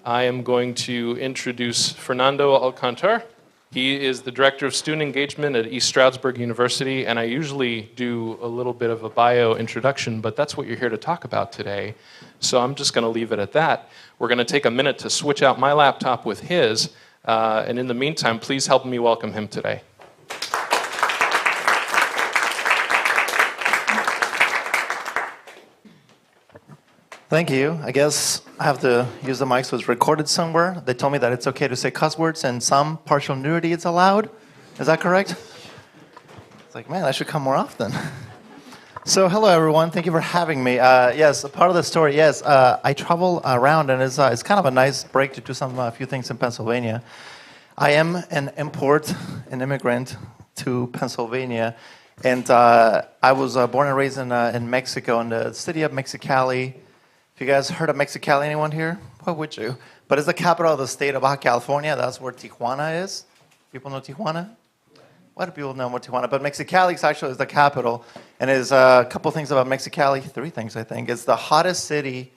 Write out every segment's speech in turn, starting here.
I am going to introduce Fernando Alcántar. He is the Director of Student Engagement at East Stroudsburg University, and I usually do a little bit of a bio introduction, but that's what you're here to talk about today. So I'm just going to leave it at that. We're going to take a minute to switch out my laptop with his, and in the meantime, please help me welcome him today. Thank you. I guess I have to use the mic so it's recorded somewhere. They told me that it's okay to say cuss words and some partial nudity is allowed. Is that correct? It's like, man, I should come more often. So, hello everyone. Thank you for having me. Yes, a part of the story. Yes, I travel around, and it's kind of a nice break to do a few things in Pennsylvania. I am an immigrant to Pennsylvania, and I was born and raised in Mexico, in the city of Mexicali. If you guys heard of Mexicali, anyone here? Why would you? But it's the capital of the state of Baja California. That's where Tijuana is. People know Tijuana? Why do people know what Tijuana? But Mexicali actually is the capital. And there's a couple things about Mexicali, 3 things I think. It's the hottest city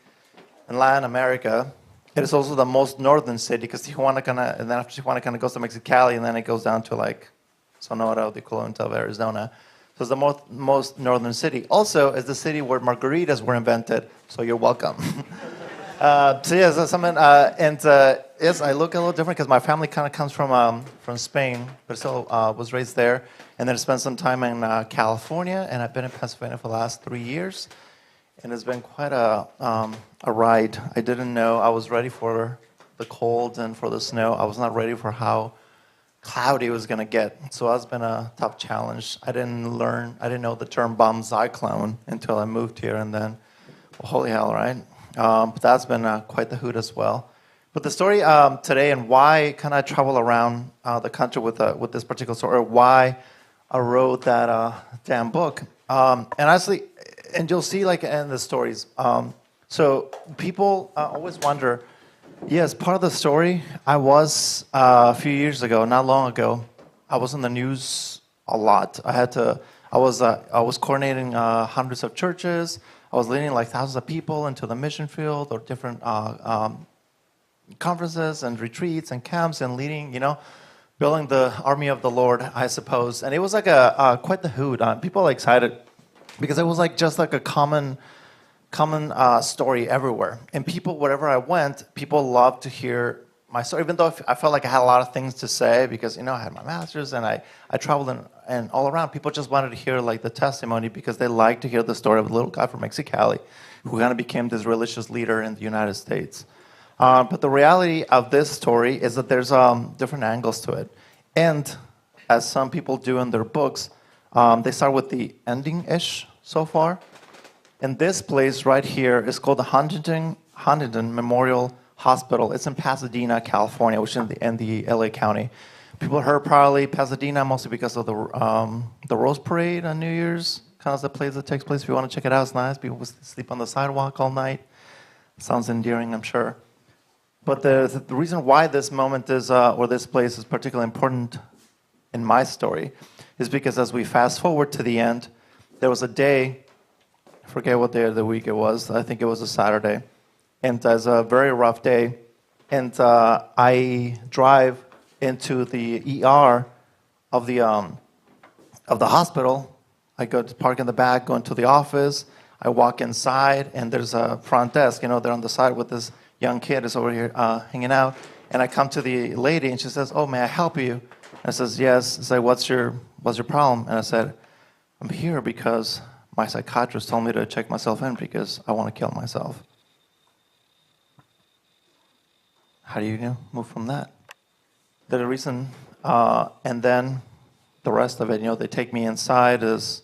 in Latin America. It is also the most northern city because Tijuana and then after Tijuana kind of goes to Mexicali, and then it goes down to like Sonora, the equivalent of Arizona. So it's the most northern city. Also, it's the city where margaritas were invented. So you're welcome. Yes, yes, I look a little different because my family kind of comes from Spain, but still was raised there, and then spent some time in California, and I've been in Pennsylvania for the last 3 years, and it's been quite a ride. I didn't know I was ready for the cold and for the snow. I was not ready for how cloudy it was going to get. So that's been a tough challenge. I didn't know the term bomb cyclone until I moved here, and then, well, holy hell, right? But that's been quite the hoot as well. But the story today and why kind of travel around the country with this particular story, or why I wrote that damn book. And honestly, and you'll see like in the stories. So people always wonder, yes, part of the story, I was a few years ago, not long ago, I was in the news a lot. I was coordinating hundreds of churches. I was leading like thousands of people into the mission field or different conferences and retreats and camps and leading, building the army of the Lord, I suppose. And it was like quite the hoot. People are excited because it was like just like a common story everywhere. And people, wherever I went, people loved to hear my story, even though I felt like I had a lot of things to say because, I had my master's and I traveled and all around. People just wanted to hear like the testimony because they liked to hear the story of a little guy from Mexicali who kind of became this religious leader in the United States. But the reality of this story is that there's different angles to it. And as some people do in their books, they start with the ending-ish so far. And this place right here is called the Huntington Memorial Hospital. It's in Pasadena, California, which is in the LA County. People heard probably Pasadena mostly because of the Rose Parade on New Year's. Kind of the place that takes place. If you want to check it out, it's nice. People sleep on the sidewalk all night. Sounds endearing, I'm sure. But the reason why this moment is, or this place is particularly important in my story is because as we fast forward to the end, there was a day, I forget what day of the week it was. I think it was a Saturday. And it was a very rough day. And I drive into the ER of the hospital. I go to park in the back, go into the office. I walk inside, and there's a front desk. They're on the side with this young kid is over here hanging out. And I come to the lady, and she says, "Oh, may I help you?" And I says, "Yes." I say, "What's your problem?" And I said, "I'm here because my psychiatrist told me to check myself in because I want to kill myself." How do you move from that? The reason, and then the rest of it, they take me inside this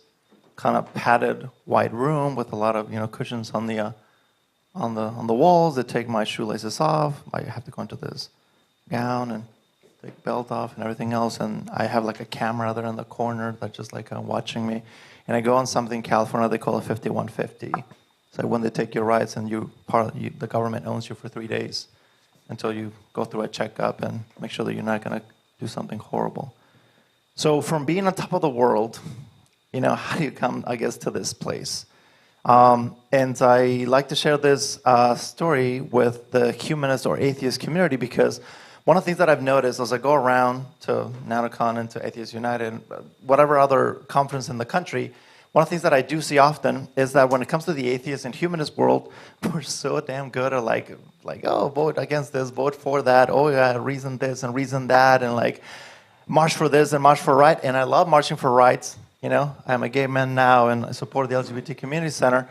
kind of padded white room with a lot of cushions on the walls. They take my shoelaces off. I have to go into this gown and take belt off and everything else. And I have like a camera there in the corner that's just like watching me. And I go on something in California they call a 5150. So when they take your rights and the government owns you for 3 days until you go through a checkup and make sure that you're not going to do something horrible. So from being on top of the world, how do you come, I guess, to this place? And I like to share this story with the humanist or atheist community because one of the things that I've noticed as I go around to NanoCon and to Atheist United, whatever other conference in the country, one of the things that I do see often is that when it comes to the atheist and humanist world, we're so damn good at like, oh, vote against this, vote for that, oh yeah, reason this and reason that, and like march for this and march for right. And I love marching for rights. You know, I'm a gay man now and I support the LGBT community center.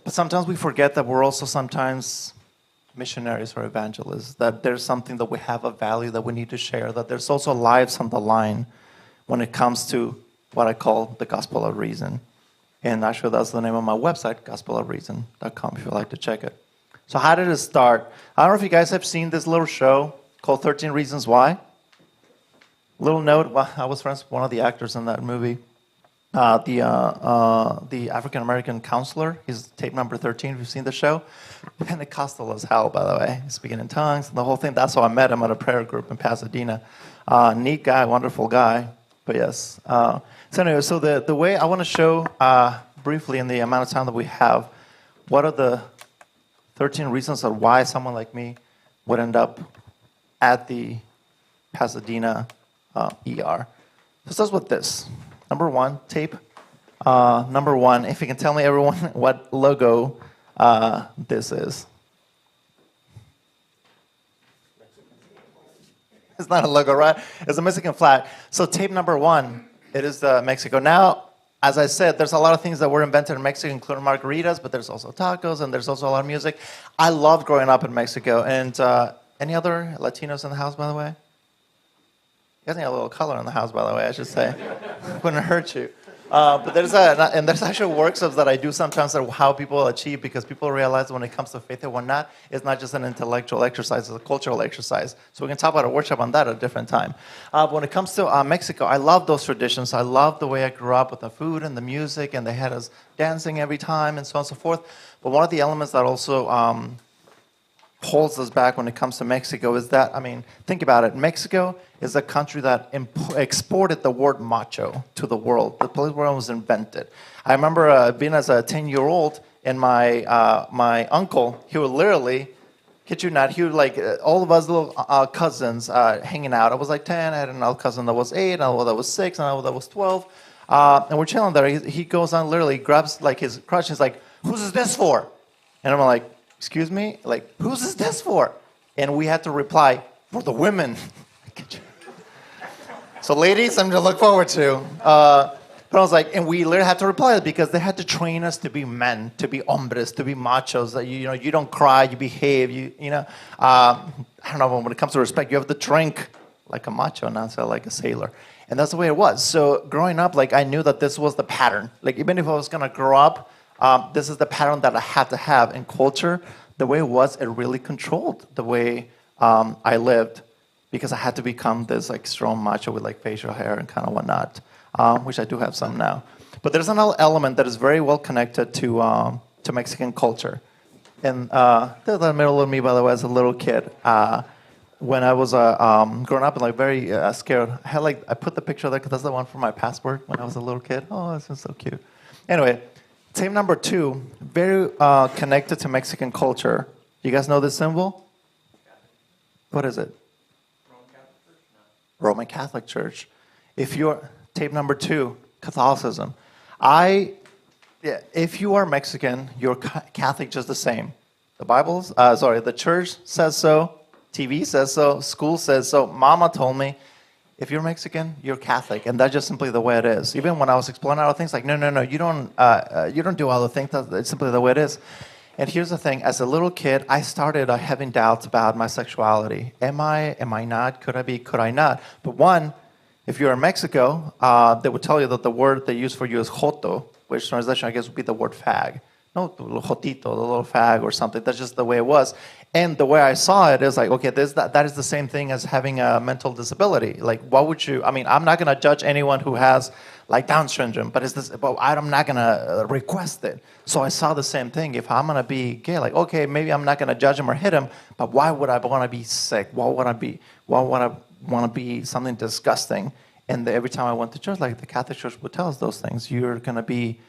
But sometimes we forget that we're also sometimes missionaries or evangelists, that there's something that we have a value that we need to share, that there's also lives on the line when it comes to what I call the gospel of reason. And actually, that's the name of my website, gospelofreason.com, if you'd like to check it. So how did it start? I don't know if you guys have seen this little show called 13 Reasons Why. Little note, well, I was friends with one of the actors in that movie. The African-American counselor, he's tape number 13, if you've seen the show. Pentecostal as hell, by the way. He's speaking in tongues and the whole thing. That's how I met him at a prayer group in Pasadena. Neat guy, wonderful guy. But yes. So anyway, so the way I want to show briefly in the amount of time that we have, what are the 13 reasons of why someone like me would end up at the Pasadena ER. So it starts with this. Number one, tape. Number one, if you can tell me, everyone, what logo this is. It's not a logo, right? It's a Mexican flag. So tape number one, it is Mexico. Now, as I said, there's a lot of things that were invented in Mexico, including margaritas, but there's also tacos, and there's also a lot of music. I loved growing up in Mexico. And any other Latinos in the house, by the way? You guys need a little color in the house, by the way, I should say. Wouldn't hurt you. But there's actually workshops that I do sometimes of how people achieve, because people realize when it comes to faith and whatnot, it's not just an intellectual exercise, it's a cultural exercise. So we can talk about a workshop on that at a different time. But when it comes to Mexico, I love those traditions. I love the way I grew up with the food and the music, and they had us dancing every time and so on and so forth. But one of the elements that also holds us back when it comes to Mexico is that, I mean, think about it. Mexico is a country that exported the word macho to the world, the place where it was invented. I remember being as a 10-year-old, and my uncle, he would literally, kid you not, he would like all of us little cousins hanging out. I was like 10, I had another cousin that was 8, another that was 6, another that was 12. And we're chilling there. He goes on, literally grabs like his crutch, and he's like, "Who's is this for?" And I'm like, "Excuse me? Like, who's is this for?" And we had to reply, "For the women." So ladies, something to look forward to. But I was like, and we literally had to reply because they had to train us to be men, to be hombres, to be machos. That you don't cry, you behave. I don't know, when it comes to respect, you have to drink like a macho, not so like a sailor. And that's the way it was. So growing up, like I knew that this was the pattern. Like even if I was gonna grow up, this is the pattern that I had to have in culture. The way it was, it really controlled the way I lived, because I had to become this like strong macho with like facial hair and kind of whatnot, which I do have some now. But there's another element that is very well connected to Mexican culture. And there's the middle of me, by the way, as a little kid. When I was growing up and like very scared, I put the picture there because that's the one for my passport when I was a little kid. Oh, this is so cute. Anyway, tape number 2, very connected to Mexican culture. You guys know this symbol? What is it? Roman Catholic Church. If you're tape number 2, Catholicism. If you are Mexican, you're Catholic just the same. The church says so, TV says so, school says so. Mama told me, if you're Mexican, you're Catholic, and that's just simply the way it is. Even when I was exploring other things, like no, you don't do other things. It's simply the way it is. And here's the thing: as a little kid, I started having doubts about my sexuality. Am I? Am I not? Could I be? Could I not? But one, if you're in Mexico, they would tell you that the word they use for you is joto, which translation I guess would be the word fag. No, the little jotito, the little fag or something. That's just the way it was. And the way I saw it is like, okay, that is the same thing as having a mental disability. Like, what would you? I mean, I'm not gonna judge anyone who has like Down syndrome, but I'm not gonna request it. So I saw the same thing. If I'm gonna be gay, like, okay, maybe I'm not gonna judge him or hit him, but why would I want to be sick? Why would I want to be something disgusting? And every time I went to church, like the Catholic Church would tell us those things. You're gonna be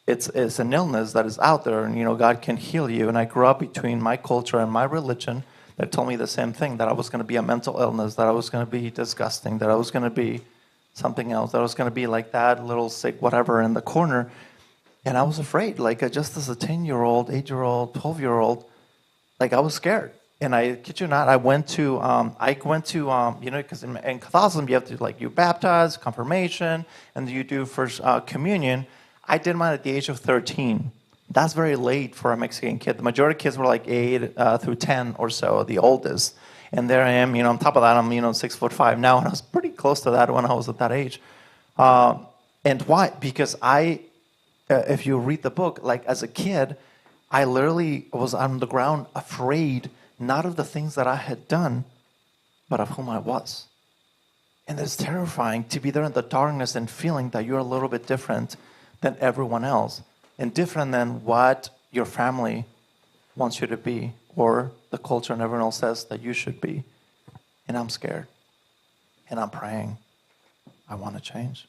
it's an illness that is out there, and God can heal you. And I grew up between my culture and my religion that told me the same thing, that I was going to be a mental illness, that I was going to be disgusting, that I was going to be something else, that I was going to be like that little sick whatever in the corner. And I was afraid, like just as a 10-year-old, 8-year-old, 12-year-old, like I was scared. And I kid you not, I went to, because in Catholicism you have to, like, you baptize, confirmation, and you do first communion. I did mine at the age of 13. That's very late for a Mexican kid. The majority of kids were like 8 through 10 or so, the oldest. And there I am, on top of that, I'm, 6'5" now, and I was pretty close to that when I was at that age. And why? Because if you read the book, like as a kid, I literally was on the ground afraid, not of the things that I had done, but of whom I was. And it's terrifying to be there in the darkness and feeling that you're a little bit different than everyone else, and different than what your family wants you to be, or the culture and everyone else says that you should be. And I'm scared. And I'm praying. I want to change.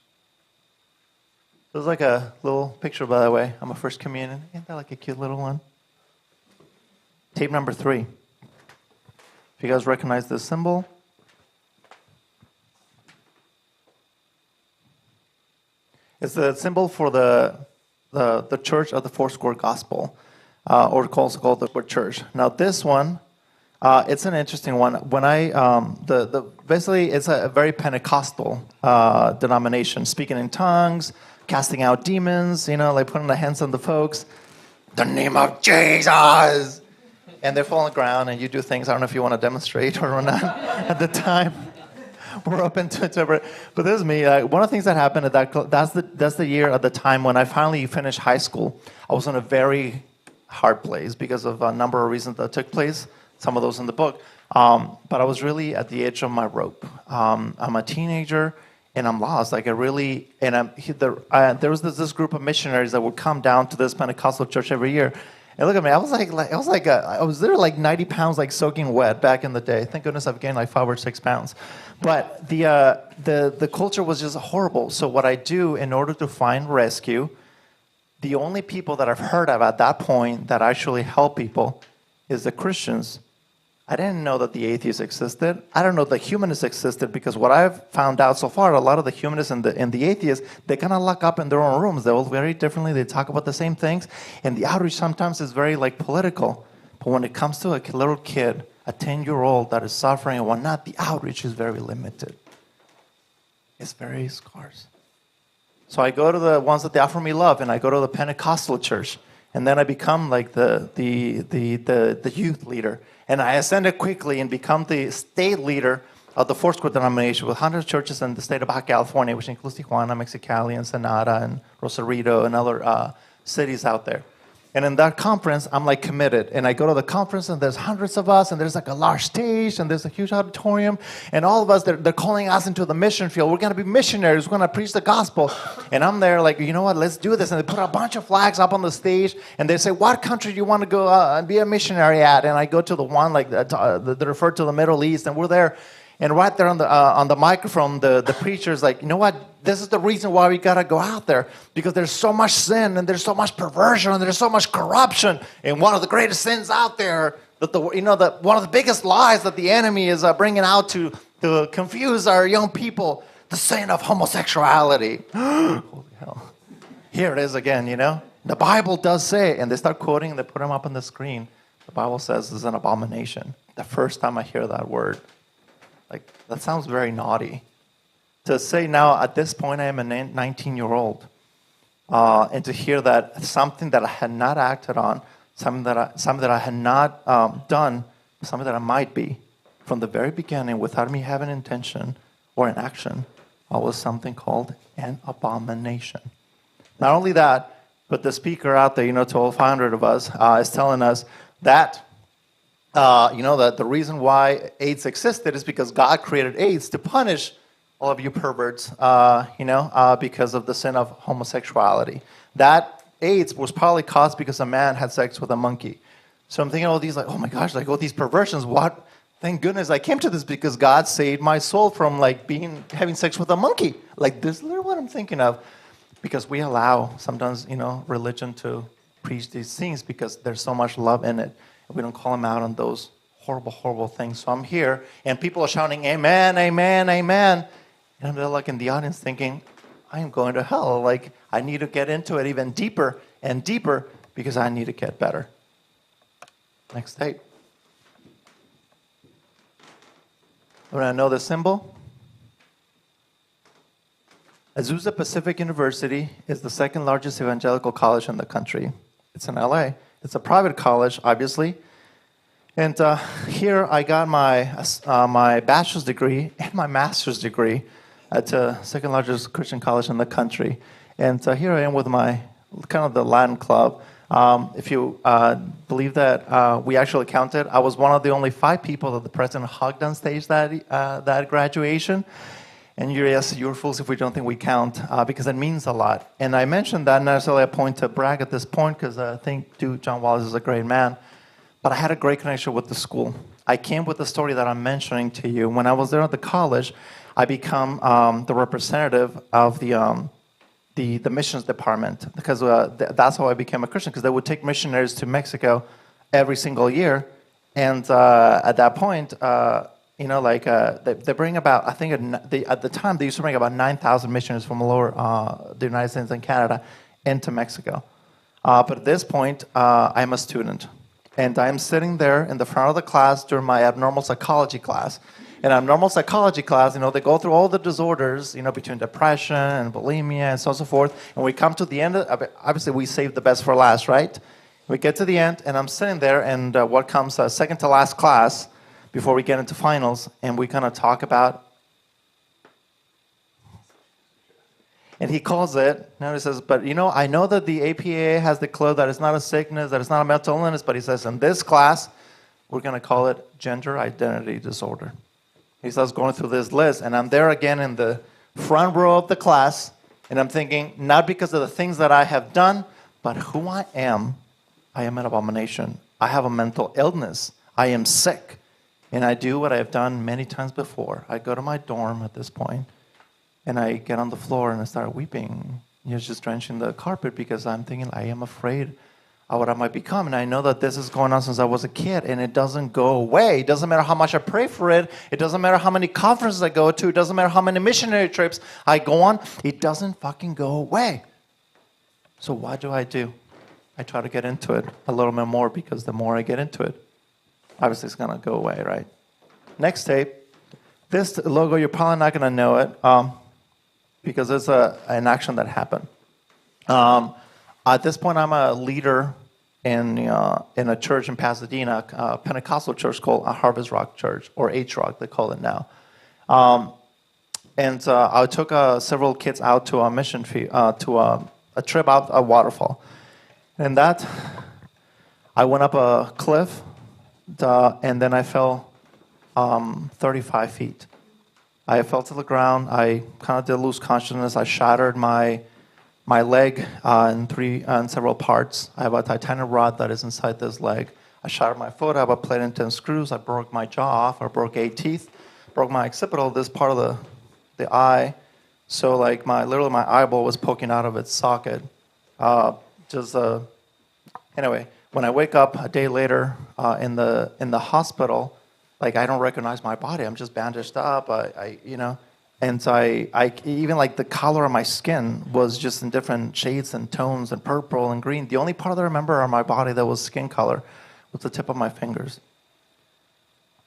There's like a little picture, by the way. I'm a first communion. Isn't that like a cute little one? Tape number 3. If you guys recognize this symbol. It's the symbol for the Church of the Foursquare Gospel, or also called the Foursquare Church. Now this one, it's an interesting one. When basically it's a very Pentecostal denomination, speaking in tongues, casting out demons, like putting the hands on the folks, the name of Jesus, and they fall on the ground, and you do things. I don't know if you want to demonstrate or not at the time. We're open to it. But this is me. One of the things that happened at that's the year at the time when I finally finished high school. I was in a very hard place because of a number of reasons that took place. Some of those in the book. But I was really at the edge of my rope. I'm a teenager and I'm lost. Like there was this group of missionaries that would come down to this Pentecostal church every year. And look at me, I was there like 90 pounds, like soaking wet back in the day. Thank goodness I've gained like 5 or 6 pounds. But the culture was just horrible. So what I do in order to find rescue, the only people that I've heard of at that point that actually help people is the Christians. I didn't know that the atheists existed. I don't know that humanists existed, because what I've found out so far, a lot of the humanists and the atheists, they kind of lock up in their own rooms. They all very differently. They talk about the same things. And the outreach sometimes is very like political. But when it comes to a little kid, a 10-year-old that is suffering and whatnot, the outreach is very limited. It's very scarce. So I go to the ones that they offer me love, and I go to the Pentecostal church. And then I become like the youth leader. And I ascended quickly and become the state leader of the Foursquare denomination with 100 churches in the state of Baja California, which includes Tijuana, Mexicali, Ensenada, and Rosarito, and other cities out there. And in that conference, I'm like committed. And I go to the conference, and there's hundreds of us, and there's like a large stage, and there's a huge auditorium. And all of us, they're calling us into the mission field. We're going to be missionaries. We're going to preach the gospel. And I'm there like, you know what, let's do this. And they put a bunch of flags up on the stage, and they say, what country do you want to go and be a missionary at? And I go to the one like that refer to the Middle East, and we're there. And right there on the microphone, the preacher's like, you know what? This is the reason why we gotta go out there, because there's so much sin and there's so much perversion and there's so much corruption. And one of the greatest sins out there, one of the biggest lies that the enemy is bringing out to confuse our young people, the sin of homosexuality. Holy hell! Here it is again. The Bible does say, and they start quoting and they put them up on the screen. The Bible says it's an abomination. The first time I hear that word. Like, that sounds very naughty. To say now, at this point, I am a 19-year-old, and to hear that something that I had not acted on, something that I had not done, something that I might be, from the very beginning, without me having intention or an action, was something called an abomination. Not only that, but the speaker out there, to all 500 of us, is telling us that that the reason why AIDS existed is because God created AIDS to punish all of you perverts, because of the sin of homosexuality. That AIDS was probably caused because a man had sex with a monkey. So I'm thinking all these, like, oh my gosh, like all these perversions. What? Thank goodness I came to this, because God saved my soul from having sex with a monkey. Like, this is literally what I'm thinking of. because we allow sometimes, religion to preach these things because there's so much love in it. And we don't call them out on those horrible, horrible things. So I'm here, and people are shouting, amen, amen, amen. And they're like in the audience thinking, I am going to hell. Like, I need to get into it even deeper and deeper because I need to get better. Next tape. Want to know the symbol? Azusa Pacific University is the second largest evangelical college in the country. It's in LA. It's a private college, obviously. And here I got my bachelor's degree and my master's degree at the second largest Christian college in the country. And here I am with my kind of the Latin club. If you believe that we actually counted, I was one of the only 5 people that the president hugged on stage that graduation. And you're fools if we don't think we count, because it means a lot. And I mentioned that not necessarily a point to brag at this point, because I think John Wallace is a great man. But I had a great connection with the school. I came with the story that I'm mentioning to you. When I was there at the college, I become the representative of the missions department, because that's how I became a Christian, because they would take missionaries to Mexico every single year. And at that point, they bring about, I think at the time, they used to bring about 9,000 missionaries from all over the United States and Canada into Mexico. But at this point, I'm a student. And I'm sitting there in the front of the class during my abnormal psychology class. In abnormal psychology class, they go through all the disorders, between depression and bulimia and so on and so forth. And we come to the end, obviously we save the best for last, right? We get to the end, and I'm sitting there, and what comes second to last class before we get into finals, and we kind of talk about, and he calls it, now he says, but I know that the APA has declared that it's not a sickness, that it's not a mental illness, but he says, in this class, we're going to call it gender identity disorder. He starts going through this list, and I'm there again in the front row of the class, and I'm thinking, not because of the things that I have done, but who I am an abomination. I have a mental illness. I am sick. And I do what I have done many times before. I go to my dorm at this point, and I get on the floor and I start weeping, just drenching the carpet, because I'm thinking I am afraid of what I might become. And I know that this is going on since I was a kid, and it doesn't go away. It doesn't matter how much I pray for it. It doesn't matter how many conferences I go to. It doesn't matter how many missionary trips I go on. It doesn't fucking go away. So what do? I try to get into it a little bit more, because the more I get into it, obviously it's going to go away, right? Next tape. This logo, you're probably not going to know it, because it's an action that happened. At this point, I'm a leader in a church in Pasadena, a Pentecostal church called Harvest Rock Church, or H-Rock, they call it now. And I took several kids out to a mission to a trip out a waterfall. And that, I went up a cliff, and then I fell 35 feet. I fell to the ground. I kind of did lose consciousness. I shattered my leg in several parts. I have a titanium rod that is inside this leg. I shattered my foot. I have a plate and 10 screws. I broke my jaw off. I broke 8 teeth. Broke my occipital, this part of the eye. So like literally my eyeball was poking out of its socket. Anyway, when I wake up a day later in the hospital, like I don't recognize my body. I'm just bandaged up. And so I even like the color of my skin was just in different shades and tones and purple and green. The only part that I remember on my body that was skin color was the tip of my fingers.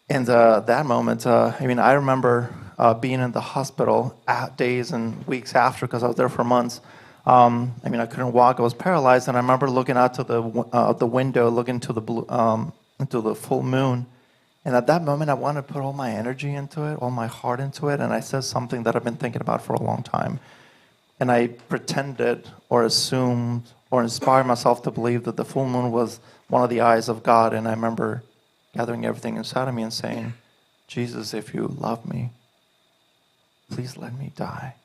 And that moment, I remember being in the hospital days and weeks after, because I was there for months. I couldn't walk. I was paralyzed, and I remember looking out to the window, looking to into the full moon. And at that moment, I wanted to put all my energy into it, all my heart into it, and I said something that I've been thinking about for a long time. And I pretended or assumed or inspired myself to believe that the full moon was one of the eyes of God. And I remember gathering everything inside of me and saying, Jesus, if you love me, please let me die.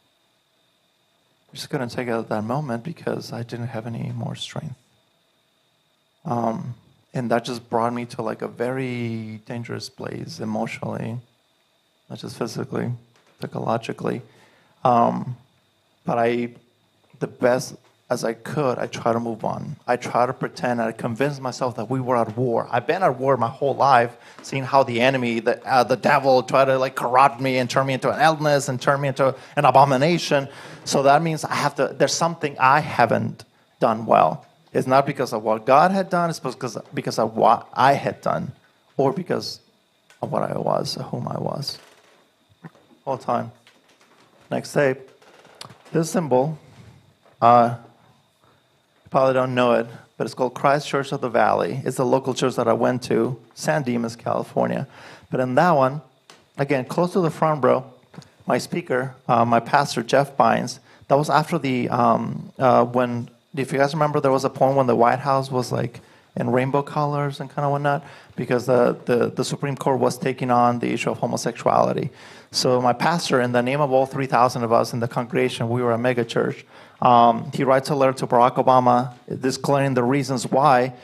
I just couldn't take it at that moment because I didn't have any more strength. And that just brought me to like a very dangerous place emotionally, not just physically, psychologically. But I the best as I could, I try to move on. I try to pretend, I convince myself that we were at war. I've been at war my whole life, seeing how the enemy, the devil, try to like corrupt me and turn me into an illness and turn me into an abomination. So that means there's something I haven't done well. It's not because of what God had done, it's because of what I had done, or because of what I was, or whom I was. All time. Next tape. This symbol, you probably don't know it, but it's called Christ Church of the Valley. It's the local church that I went to, San Dimas, California. But in that one, again, close to the front row, my speaker, my pastor, Jeff Bynes, that was after when, if you guys remember, there was a point when the White House was like in rainbow colors and kind of whatnot, because the Supreme Court was taking on the issue of homosexuality. So my pastor, in the name of all 3,000 of us in the congregation, we were a mega church, he writes a letter to Barack Obama disclairing the reasons why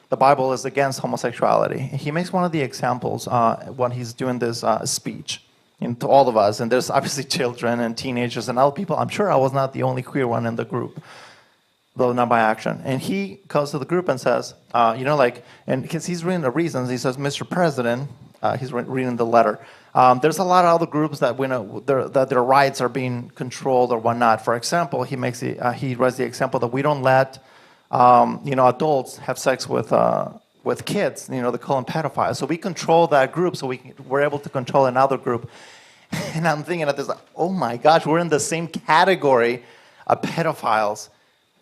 the Bible is against homosexuality. He makes one of the examples when he's doing this speech to all of us, and there's obviously children and teenagers and other people. I'm sure I was not the only queer one in the group, though not by action. And he goes to the group and says, and because he's reading the reasons, he says, Mr. President, he's reading the letter. There's a lot of other groups that we know that their rights are being controlled or whatnot. For example, he writes the example that we don't let adults have sex with kids. They call them pedophiles. So we control that group, so we're able to control another group. And I'm thinking at this, oh my gosh, we're in the same category of pedophiles.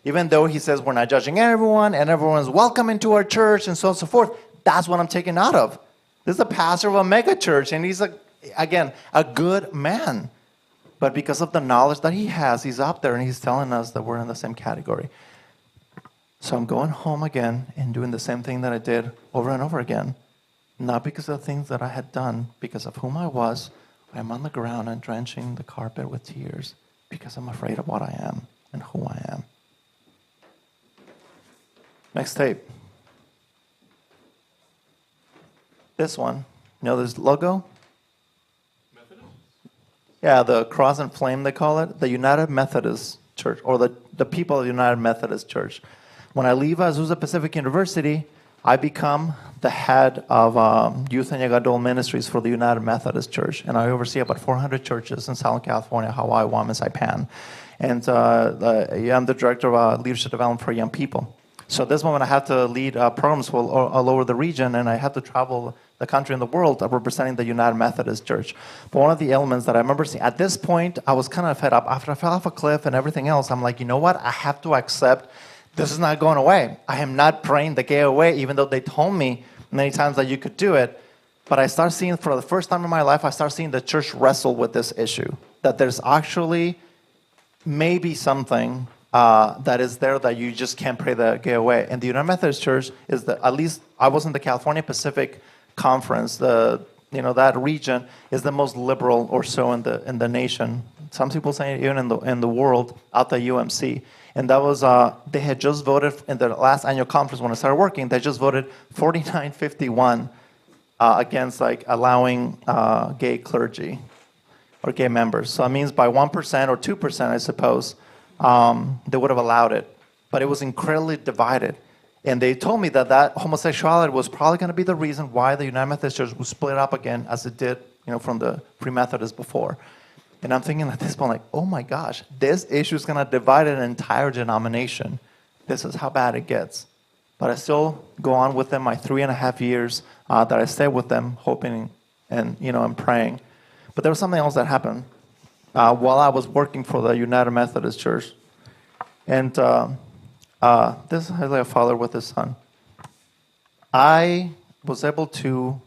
Even though he says we're not judging everyone and everyone's welcome into our church and so on and so forth, that's what I'm taken out of. This is a pastor of a mega church, and he's, again, a good man. But because of the knowledge that he has, he's up there and he's telling us that we're in the same category. So I'm going home again and doing the same thing that I did over and over again. Not because of the things that I had done, because of whom I was. I'm on the ground and drenching the carpet with tears because I'm afraid of what I am and who I am. Next tape. This one, this logo? Methodist? Yeah, the cross and flame, they call it. The United Methodist Church, or the people of the United Methodist Church. When I leave Azusa Pacific University, I become the head of youth and young adult ministries for the United Methodist Church. And I oversee about 400 churches in Southern California, Hawaii, Guam, and Saipan. And I'm the director of leadership development for young people. So at this moment, I have to lead programs all over the region, and I have to travel the country and the world representing the United Methodist Church. But one of the elements that I remember seeing, at this point, I was kind of fed up. After I fell off a cliff and everything else, I'm like, you know what? I have to accept this is not going away. I am not praying the gay away, even though they told me many times that you could do it. But I start seeing, for the first time in my life, I start seeing the church wrestle with this issue, that there's actually maybe something that is there that you just can't pray the gay away. And the United Methodist Church is at least I was in the California Pacific Conference. That region is the most liberal or so in the nation. Some people say even in the world out the UMC. And that was they had just voted in the last annual conference when I started working. They just voted 49-51 against allowing gay clergy or gay members. So it means by 1% or 2%, I suppose. They would have allowed it. But it was incredibly divided. And they told me that homosexuality was probably going to be the reason why the United Methodist Church was split up again as it did, from the pre-Methodists before. And I'm thinking at this point, oh my gosh, this issue is going to divide an entire denomination. This is how bad it gets. But I still go on with them my 3.5 years that I stayed with them, hoping and praying. But there was something else that happened while I was working for the United Methodist Church. And this is like a father with his son. I was able to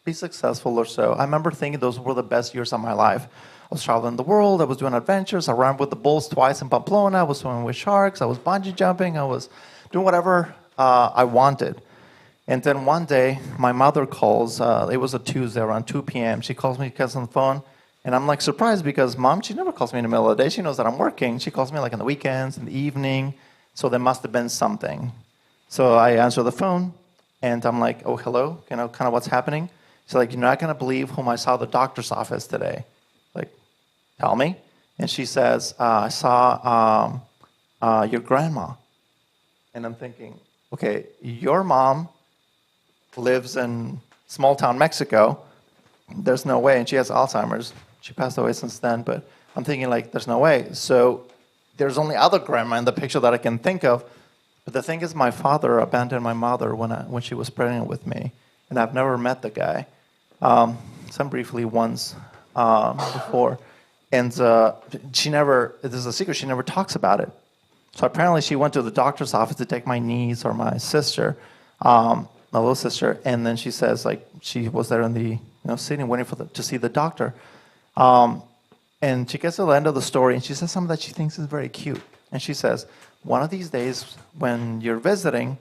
be successful or so. I remember thinking those were the best years of my life. I was traveling the world. I was doing adventures. I ran with the bulls twice in Pamplona. I was swimming with sharks. I was bungee jumping. I was doing whatever I wanted. And then one day, my mother calls. It was a Tuesday around 2 p.m. She calls me, gets on the phone. And I'm surprised because Mom, she never calls me in the middle of the day. She knows that I'm working. She calls me on the weekends, in the evening. So there must have been something. So I answer the phone, and I'm like, oh, hello, kind of what's happening? She's like, you're not going to believe whom I saw at the doctor's office today. Tell me. And she says, I saw your grandma. And I'm thinking, okay, your mom lives in small town Mexico. There's no way. And she has Alzheimer's. She passed away since then. But I'm thinking, like, there's no way. So there's only other grandma in the picture that I can think of. But the thing is, my father abandoned my mother when she was pregnant with me. And I've never met the guy. Some briefly once before. And she never, this is a secret, she never talks about it. So apparently she went to the doctor's office to take my niece or my sister, my little sister, and then she says, like, she was there in the, sitting waiting to see the doctor. And she gets to the end of the story, and she says something that she thinks is very cute. And she says, one of these days when you're visiting,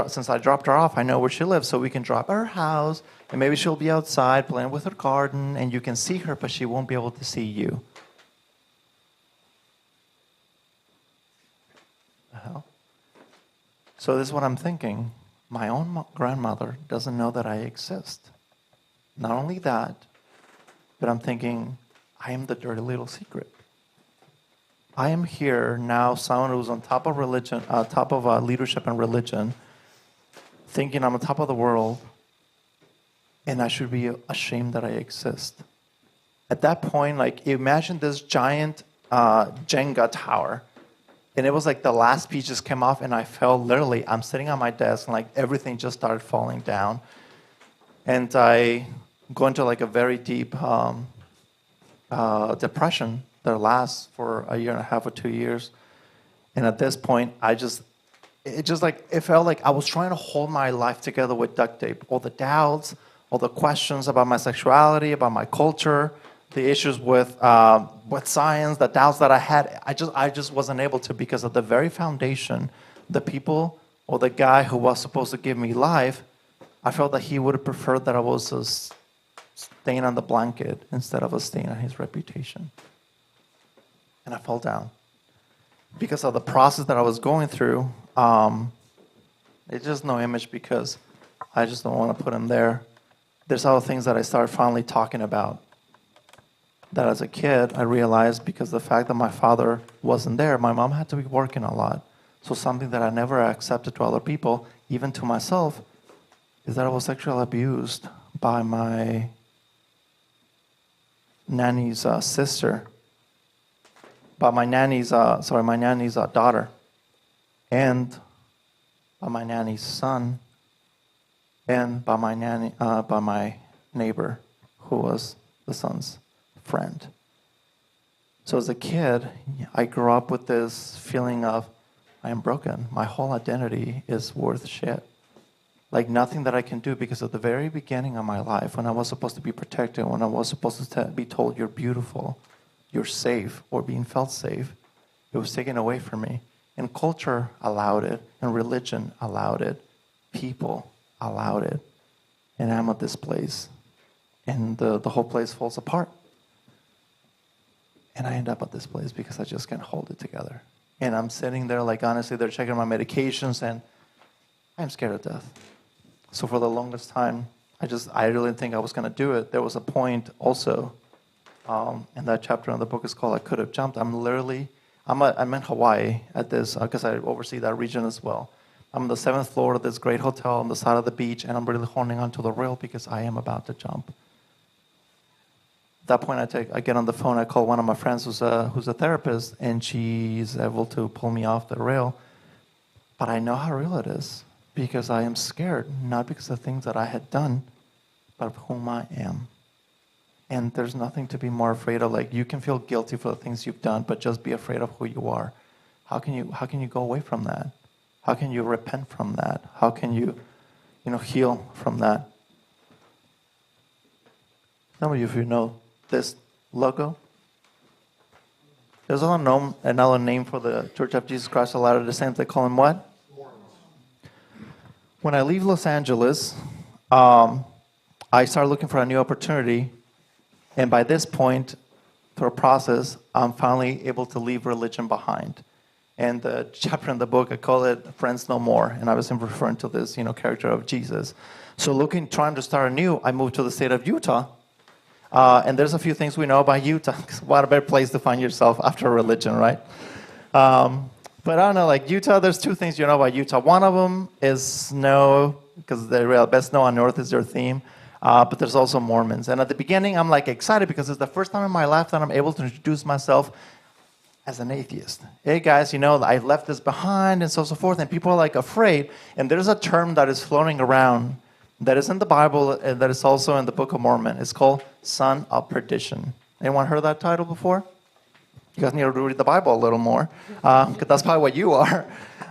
since I dropped her off, I know where she lives, so we can drop her house, and maybe she'll be outside playing with her garden, and you can see her, but she won't be able to see you. The hell? So this is what I'm thinking. My own grandmother doesn't know that I exist. Not only that, but I'm thinking, I am the dirty little secret. I am here now, someone who's on top of religion, top of leadership and religion, thinking I'm on top of the world, and I should be ashamed that I exist. At that point, like, imagine this giant Jenga tower, and it was like the last piece just came off, and I fell literally. I'm sitting on my desk, and like everything just started falling down, and I go into like a very deep depression that lasts for a year and a half or 2 years. And at this point, it felt like I was trying to hold my life together with duct tape. All the doubts, all the questions about my sexuality, about my culture, the issues with science, the doubts that I had, I just wasn't able to, because of the very foundation, the people or the guy who was supposed to give me life, I felt that he would have preferred that I was a stain on the blanket instead of a stain on his reputation. And I fell down. Because of the process that I was going through, it's just no image because I just don't want to put him there. There's other things that I started finally talking about. That as a kid, I realized because the fact that my father wasn't there, my mom had to be working a lot. So something that I never accepted to other people, even to myself, is that I was sexually abused by my nanny's sister. By my nanny's daughter, and by my nanny's son, and by my neighbor, who was the son's friend. So as a kid, I grew up with this feeling of, I am broken. My whole identity is worth shit. Like nothing that I can do, because at the very beginning of my life, when I was supposed to be protected, when I was supposed to be told you're beautiful, you're safe, or being felt safe, it was taken away from me. And culture allowed it, and religion allowed it, people allowed it. And I'm at this place, and the whole place falls apart. And I end up at this place because I just can't hold it together. And I'm sitting there, like, honestly, they're checking my medications, and I'm scared of death. So for the longest time, I really didn't think I was going to do it. There was a point also, and that chapter in the book is called I Could Have Jumped. I'm in Hawaii at this, because I oversee that region as well. I'm on the 7th floor of this great hotel on the side of the beach, and I'm really holding onto the rail because I am about to jump. At that point, I get on the phone, I call one of my friends who's a therapist, and she's able to pull me off the rail. But I know how real it is, because I am scared, not because of things that I had done, but of whom I am. And there's nothing to be more afraid of. Like, you can feel guilty for the things you've done, but just be afraid of who you are. How can you go away from that? How can you repent from that? How can you heal from that? Some of you, if you know this logo, there's another name for the Church of Jesus Christ of Latter-day Saints. They call them what? When I leave Los Angeles, I start looking for a new opportunity. And by this point, through a process, I'm finally able to leave religion behind. And the chapter in the book, I call it Friends No More. And I was referring to this, character of Jesus. So trying to start anew, I moved to the state of Utah. And there's a few things we know about Utah. What a better place to find yourself after religion, right? But I don't know, like Utah, there's two things you know about Utah. One of them is snow, because the best snow on earth is their theme. But there's also Mormons. And at the beginning, I'm like excited because it's the first time in my life that I'm able to introduce myself as an atheist. Hey guys, you know, I left this behind and so forth. And people are like afraid. And there's a term that is floating around that is in the Bible and that is also in the Book of Mormon. It's called son of perdition. Anyone heard that title before? You guys need to read the Bible a little more, because that's probably what you are.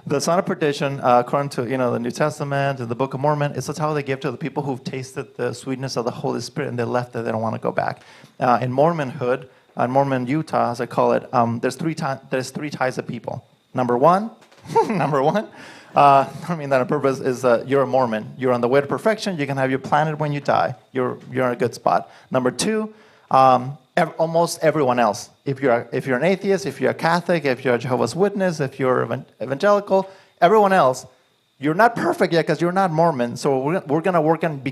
The son of perdition, according to the New Testament and the Book of Mormon, it's the title they give to the people who've tasted the sweetness of the Holy Spirit and they left it. They don't want to go back. In Mormonhood, in Mormon Utah, as I call it, there's three types of people. Number one, I mean that on purpose, is you're a Mormon. You're on the way to perfection. You can have your planet when you die. You're in a good spot. Number two, almost everyone else. If you're an atheist, if you're a Catholic, if you're a Jehovah's Witness, if you're evangelical, everyone else, you're not perfect yet because you're not Mormon. So we're going to work and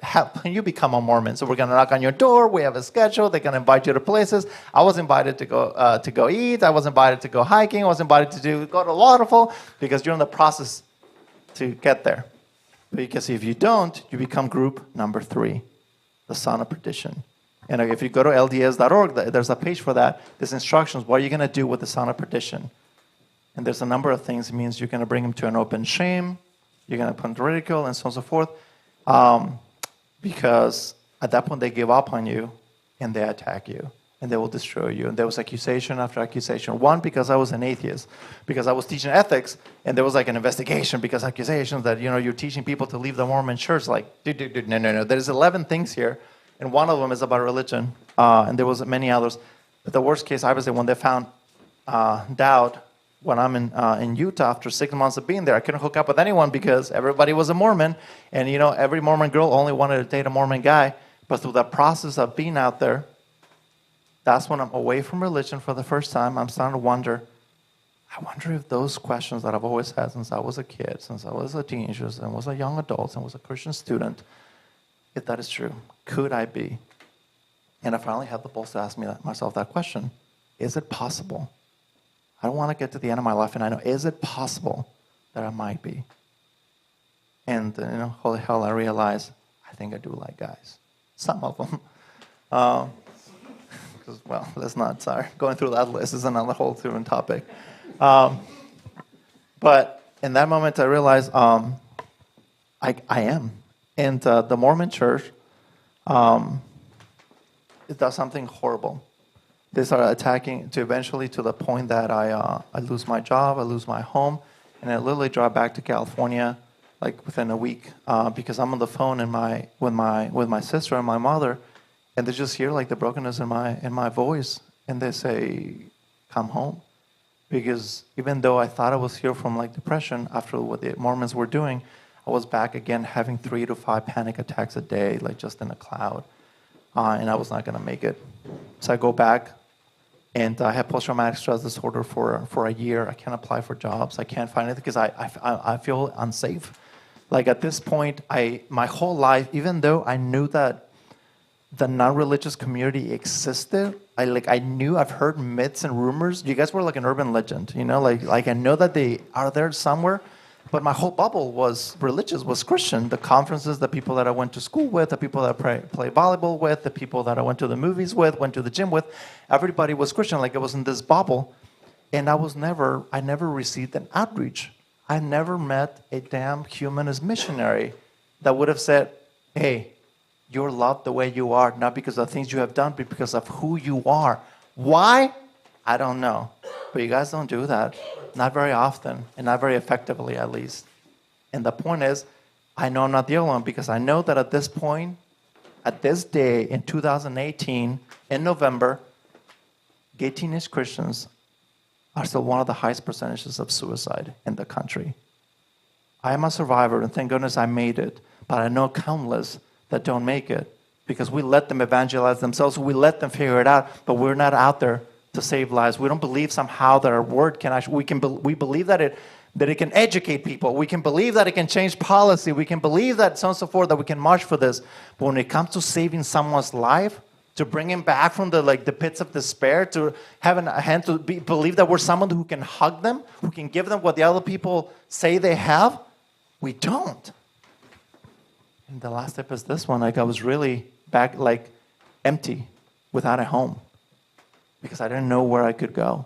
help you become a Mormon. So we're going to knock on your door. We have a schedule. They're going to invite you to places. I was invited to go eat. I was invited to go hiking. I was invited to go to a waterfall because you're in the process to get there. Because if you don't, you become group number 3, the son of perdition. And if you go to lds.org, there's a page for that. There's instructions. What are you going to do with the son of perdition? And there's a number of things. It means you're going to bring him to an open shame. You're going to put him to ridicule and so on and so forth. Because at that point, they give up on you and they attack you. And they will destroy you. And there was accusation after accusation. One, because I was an atheist. Because I was teaching ethics. And there was like an investigation because accusations that, you're teaching people to leave the Mormon church. Like, dude, no. There's 11 things here. And one of them is about religion, and there was many others. But the worst case, obviously, when they found doubt, when I'm in Utah after 6 months of being there, I couldn't hook up with anyone because everybody was a Mormon, and every Mormon girl only wanted to date a Mormon guy. But through the process of being out there, that's when I'm away from religion for the first time. I'm starting to wonder. I wonder if those questions that I've always had since I was a kid, since I was a teenager, and was a young adult, and was a Christian student, if that is true, could I be? And I finally had the balls to ask myself that question. Is it possible? I don't want to get to the end of my life and I know, is it possible that I might be? And, holy hell, I realized I think I do like guys. Some of them. Let's not, going through that list is another whole different topic. But in that moment, I realized I am. And the Mormon church, it does something horrible. They start attacking eventually to the point that I lose my job, I lose my home, and I literally drive back to California like within a week because I'm on the phone with my sister and my mother, and they just hear like the brokenness in my voice, and they say, "Come home," because even though I thought I was here from like depression after what the Mormons were doing, I was back again having 3 to 5 panic attacks a day, like just in a cloud. And I was not going to make it. So I go back, and I have post-traumatic stress disorder for a year. I can't apply for jobs. I can't find anything because I feel unsafe. Like at this point, my whole life, even though I knew that the non-religious community existed, I've heard myths and rumors. You guys were like an urban legend, like I know that they are there somewhere. But my whole bubble was religious, was Christian. The conferences, the people that I went to school with, the people that I play volleyball with, the people that I went to the movies with, went to the gym with, everybody was Christian. Like it was in this bubble. And I never received an outreach. I never met a damn humanist missionary that would have said, hey, you're loved the way you are, not because of things you have done, but because of who you are. Why? I don't know. But you guys don't do that. Not very often, and not very effectively, at least. And the point is, I know I'm not the only one, because I know that at this point, at this day, in 2018, in November, gay teenage Christians are still one of the highest percentages of suicide in the country. I am a survivor, and thank goodness I made it. But I know countless that don't make it, because we let them evangelize themselves, we let them figure it out, but we're not out there to save lives. We don't believe somehow that our word can actually, we believe that it can educate people. We can believe that it can change policy. We can believe that so on and so forth, that we can march for this. But when it comes to saving someone's life, to bring him back from the pits of despair, to having a hand to believe that we're someone who can hug them, who can give them what the other people say they have. We don't. And the last step is this one. I was really back empty, without a home, because I didn't know where I could go.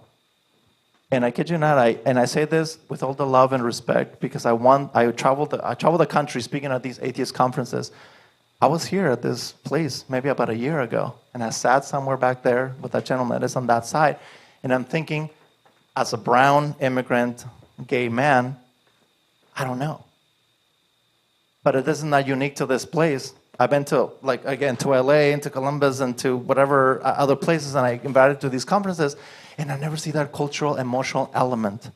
And I kid you not, I say this with all the love and respect, because I traveled the country speaking at these atheist conferences. I was here at this place maybe about a year ago, and I sat somewhere back there with that gentleman that is on that side, and I'm thinking, as a brown immigrant gay man, I don't know. But it isn't that unique to this place. I've been to, to LA, and to Columbus, and to whatever other places, and I invited to these conferences, and I never see that cultural, emotional element.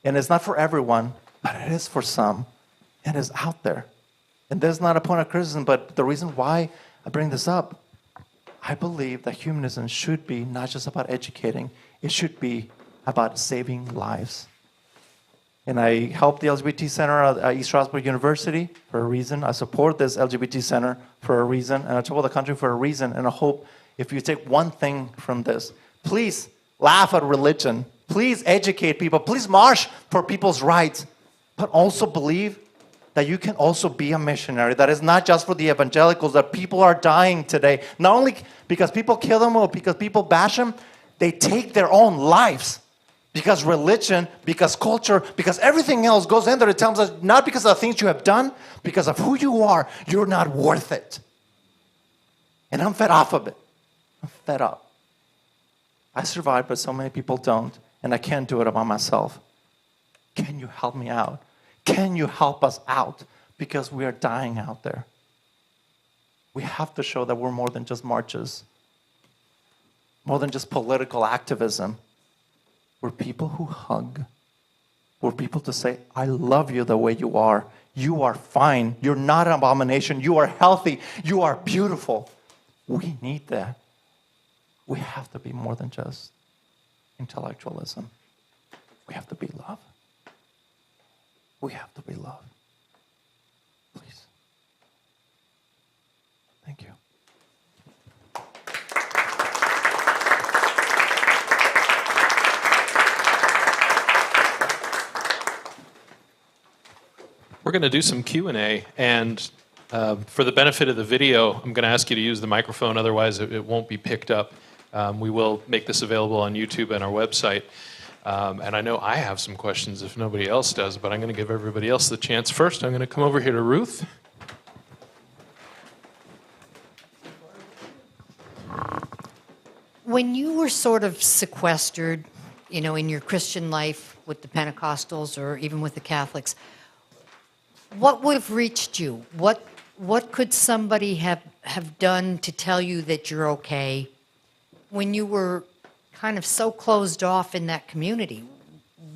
And it's not for everyone, but it is for some. It is out there. And there's not a point of criticism, but the reason why I bring this up, I believe that humanism should be not just about educating, it should be about saving lives. And I help the LGBT Center at East Stroudsburg University for a reason. I support this LGBT Center for a reason, and I travel the country for a reason. And I hope if you take one thing from this, please laugh at religion. Please educate people. Please march for people's rights. But also believe that you can also be a missionary. That is not just for the evangelicals, that people are dying today. Not only because people kill them or because people bash them, they take their own lives. Because religion, because culture, because everything else goes in there. It tells us not because of the things you have done, because of who you are, you're not worth it. And I'm fed off of it. I'm fed up. I survived, but so many people don't. And I can't do it by myself. Can you help me out? Can you help us out? Because we are dying out there. We have to show that we're more than just marches, more than just political activism. We're people who hug. We're people to say, I love you the way you are. You are fine. You're not an abomination. You are healthy. You are beautiful. We need that. We have to be more than just intellectualism. We have to be love. We have to be love. Please. Thank you. We're going to do some Q&A, and for the benefit of the video, I'm going to ask you to use the microphone, otherwise it won't be picked up. We will make this available on YouTube and our website. And I know I have some questions if nobody else does, but I'm going to give everybody else the chance first. I'm going to come over here to Ruth. When you were sort of sequestered, in your Christian life with the Pentecostals or even with the Catholics, what would have reached you? What could somebody have done to tell you that you're okay when you were kind of so closed off in that community?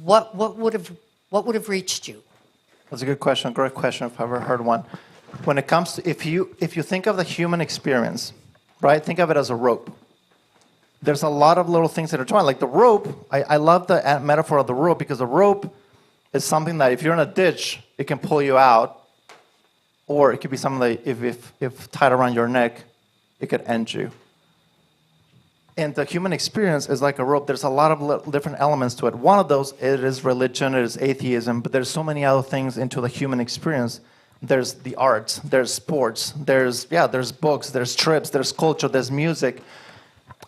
What would have reached you? That's a good question. Great question, if I've ever heard one. When it comes to, if you think of the human experience, right? Think of it as a rope. There's a lot of little things that are joined. Like the rope, I love the metaphor of the rope, because the rope is something that if you're in a ditch, it can pull you out. Or it could be something that if tied around your neck, it could end you. And the human experience is like a rope. There's a lot of different elements to it. One of those, it is religion, it is atheism, but there's so many other things into the human experience. There's the arts, there's sports, there's books, there's trips, there's culture, there's music.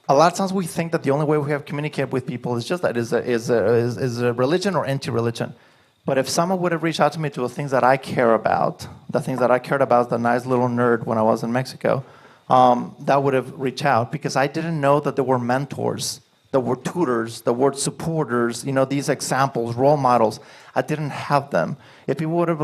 A lot of times we think that the only way we have to communicate with people is just that, is a religion or anti-religion. But if someone would have reached out to me to the things that I care about, the things that I cared about as the nice little nerd when I was in Mexico, that would have reached out, because I didn't know that there were mentors, there were tutors, there were supporters, these examples, role models. I didn't have them. If people would have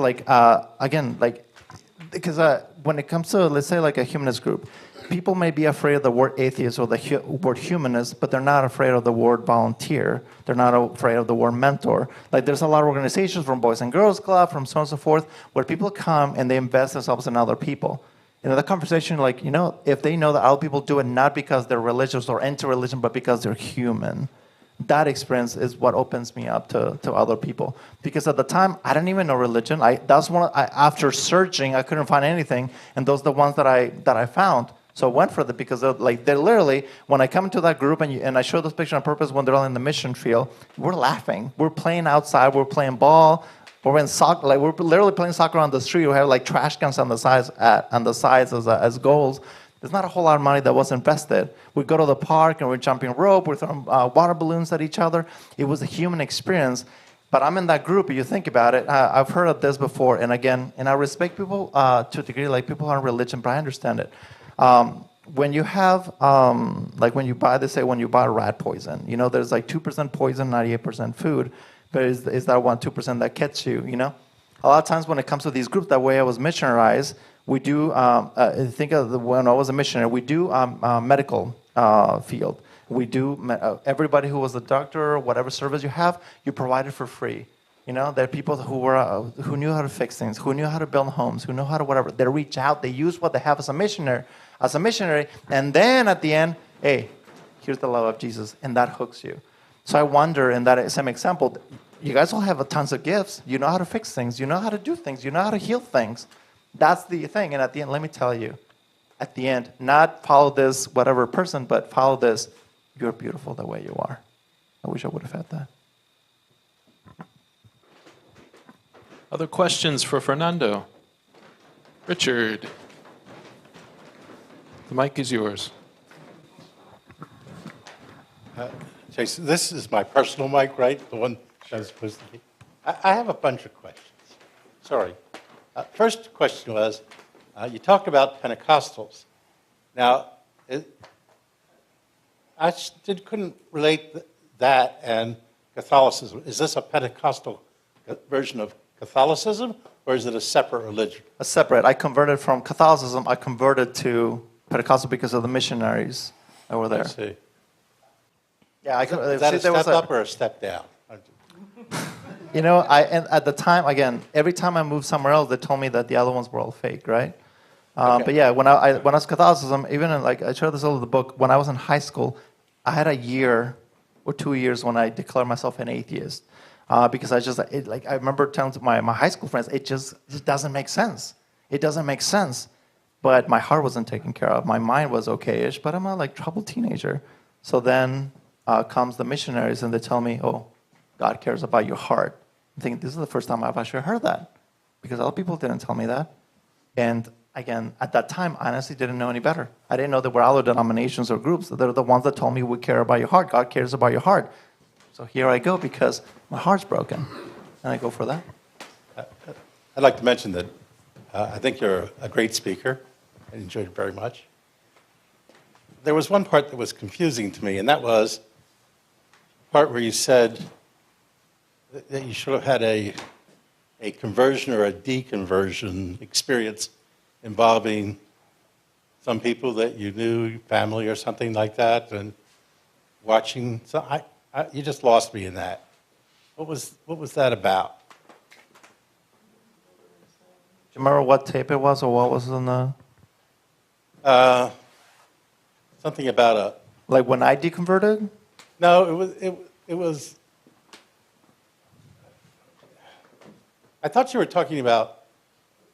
because when it comes to, let's say, like a humanist group, people may be afraid of the word atheist or the word humanist, but they're not afraid of the word volunteer. They're not afraid of the word mentor. Like there's a lot of organizations from Boys and Girls Club, from so on and so forth, where people come and they invest themselves in other people. The conversation, if they know that other people do it not because they're religious or anti-religion, but because they're human, that experience is what opens me up to other people. Because at the time, I didn't even know religion. After searching, I couldn't find anything, and those are the ones that I found. So I went for it because they're literally, when I come into that group and I show this picture on purpose when they're all in the mission field, we're laughing. We're playing outside. We're playing ball. We're in soccer. Like we're literally playing soccer on the street. We have like trash cans on the sides as goals. There's not a whole lot of money that was invested. We go to the park and we're jumping rope. We're throwing water balloons at each other. It was a human experience. But I'm in that group. If you think about it, I've heard of this before. And again, and I respect people to a degree. Like people aren't religion, but I understand it. When you have, like when you buy, they say when you buy rat poison, there's like 2% poison, 98% food. But is that 2% that gets you, A lot of times when it comes to these groups, that way I was missionarized, we do, when I was a missionary, we do medical field. We do, everybody who was a doctor, whatever service you have, you provide it for free. There are people who knew how to fix things, who knew how to build homes, who know how to whatever. They reach out, they use what they have as a missionary, and then at the end, hey, here's the love of Jesus, and that hooks you. So I wonder, in that same example, you guys all have tons of gifts. You know how to fix things. You know how to do things. You know how to heal things. That's the thing. And at the end, let me tell you, at the end, not follow this whatever person, but follow this. You're beautiful the way you are. I wish I would have had that. Other questions for Fernando? Richard. The mic is yours. Jason, this is my personal mic, right? The one that was supposed to be. I have a bunch of questions. Sorry. First question was, you talked about Pentecostals. Now, I couldn't relate that and Catholicism. Is this a Pentecostal version of Catholicism, or is it a separate religion? A separate. I converted from Catholicism. I converted to Pentecostal because of the missionaries that were there. I see. Yeah, is that a step up or a step down? At the time, again, every time I moved somewhere else, they told me that the other ones were all fake, right? Okay. But yeah, when I was Catholicism, even in, I showed this all in the book. When I was in high school, I had a year or 2 years when I declared myself an atheist because I remember telling my high school friends, it just doesn't make sense. It doesn't make sense. But my heart wasn't taken care of. My mind was okay-ish, but I'm a troubled teenager. So then comes the missionaries and they tell me, oh, God cares about your heart. I think this is the first time I've actually heard that because other people didn't tell me that. And again, at that time, I honestly didn't know any better. I didn't know there were other denominations or groups. They're the ones that told me we care about your heart. God cares about your heart. So here I go because my heart's broken. And I go for that. I'd like to mention that I think you're a great speaker. I enjoyed it very much. There was one part that was confusing to me, and that was the part where you said that you should have had a conversion or a deconversion experience involving some people that you knew, family or something like that, and watching. So you just lost me in that. What was that about? Do you remember what tape it was or what was in the... Something about a... Like when I deconverted? No, it was... I thought you were talking about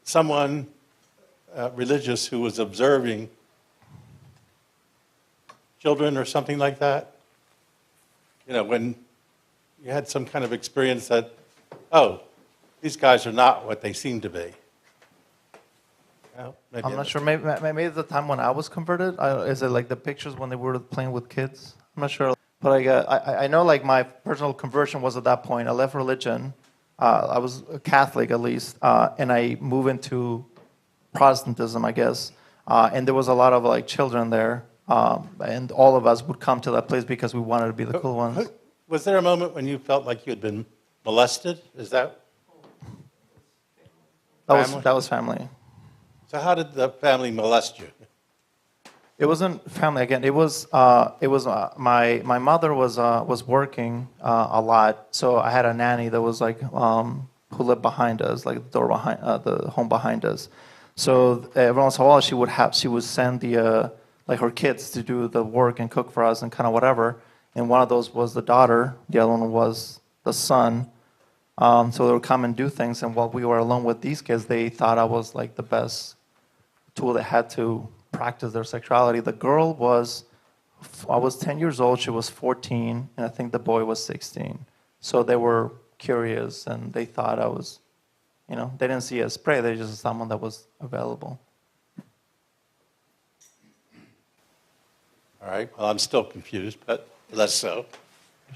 someone religious who was observing children or something like that. When you had some kind of experience that, oh, these guys are not what they seem to be. I'm not sure. Maybe it's the time when I was converted. Is it like the pictures when they were playing with kids? I'm not sure. But I know my personal conversion was at that point. I left religion. I was a Catholic at least, and I moved into Protestantism, I guess. And there was a lot of children there, and all of us would come to that place because we wanted to be the cool ones. Was there a moment when you felt like you had been molested? Is that? That was family. So how did the family molest you? It wasn't family again. It was my mother was working a lot, so I had a nanny that was who lived behind us, the door behind the home behind us. So every once in a while she would send her kids to do the work and cook for us and kind of whatever. And one of those was the daughter. The other one was the son. So they would come and do things. And while we were alone with these kids, they thought I was the best tool they had to practice their sexuality. The girl I was 10 years old, she was 14, and I think the boy was 16. So they were curious, and they thought I was, they didn't see as prey, they just someone that was available. All right. Well, I'm still confused, but less so.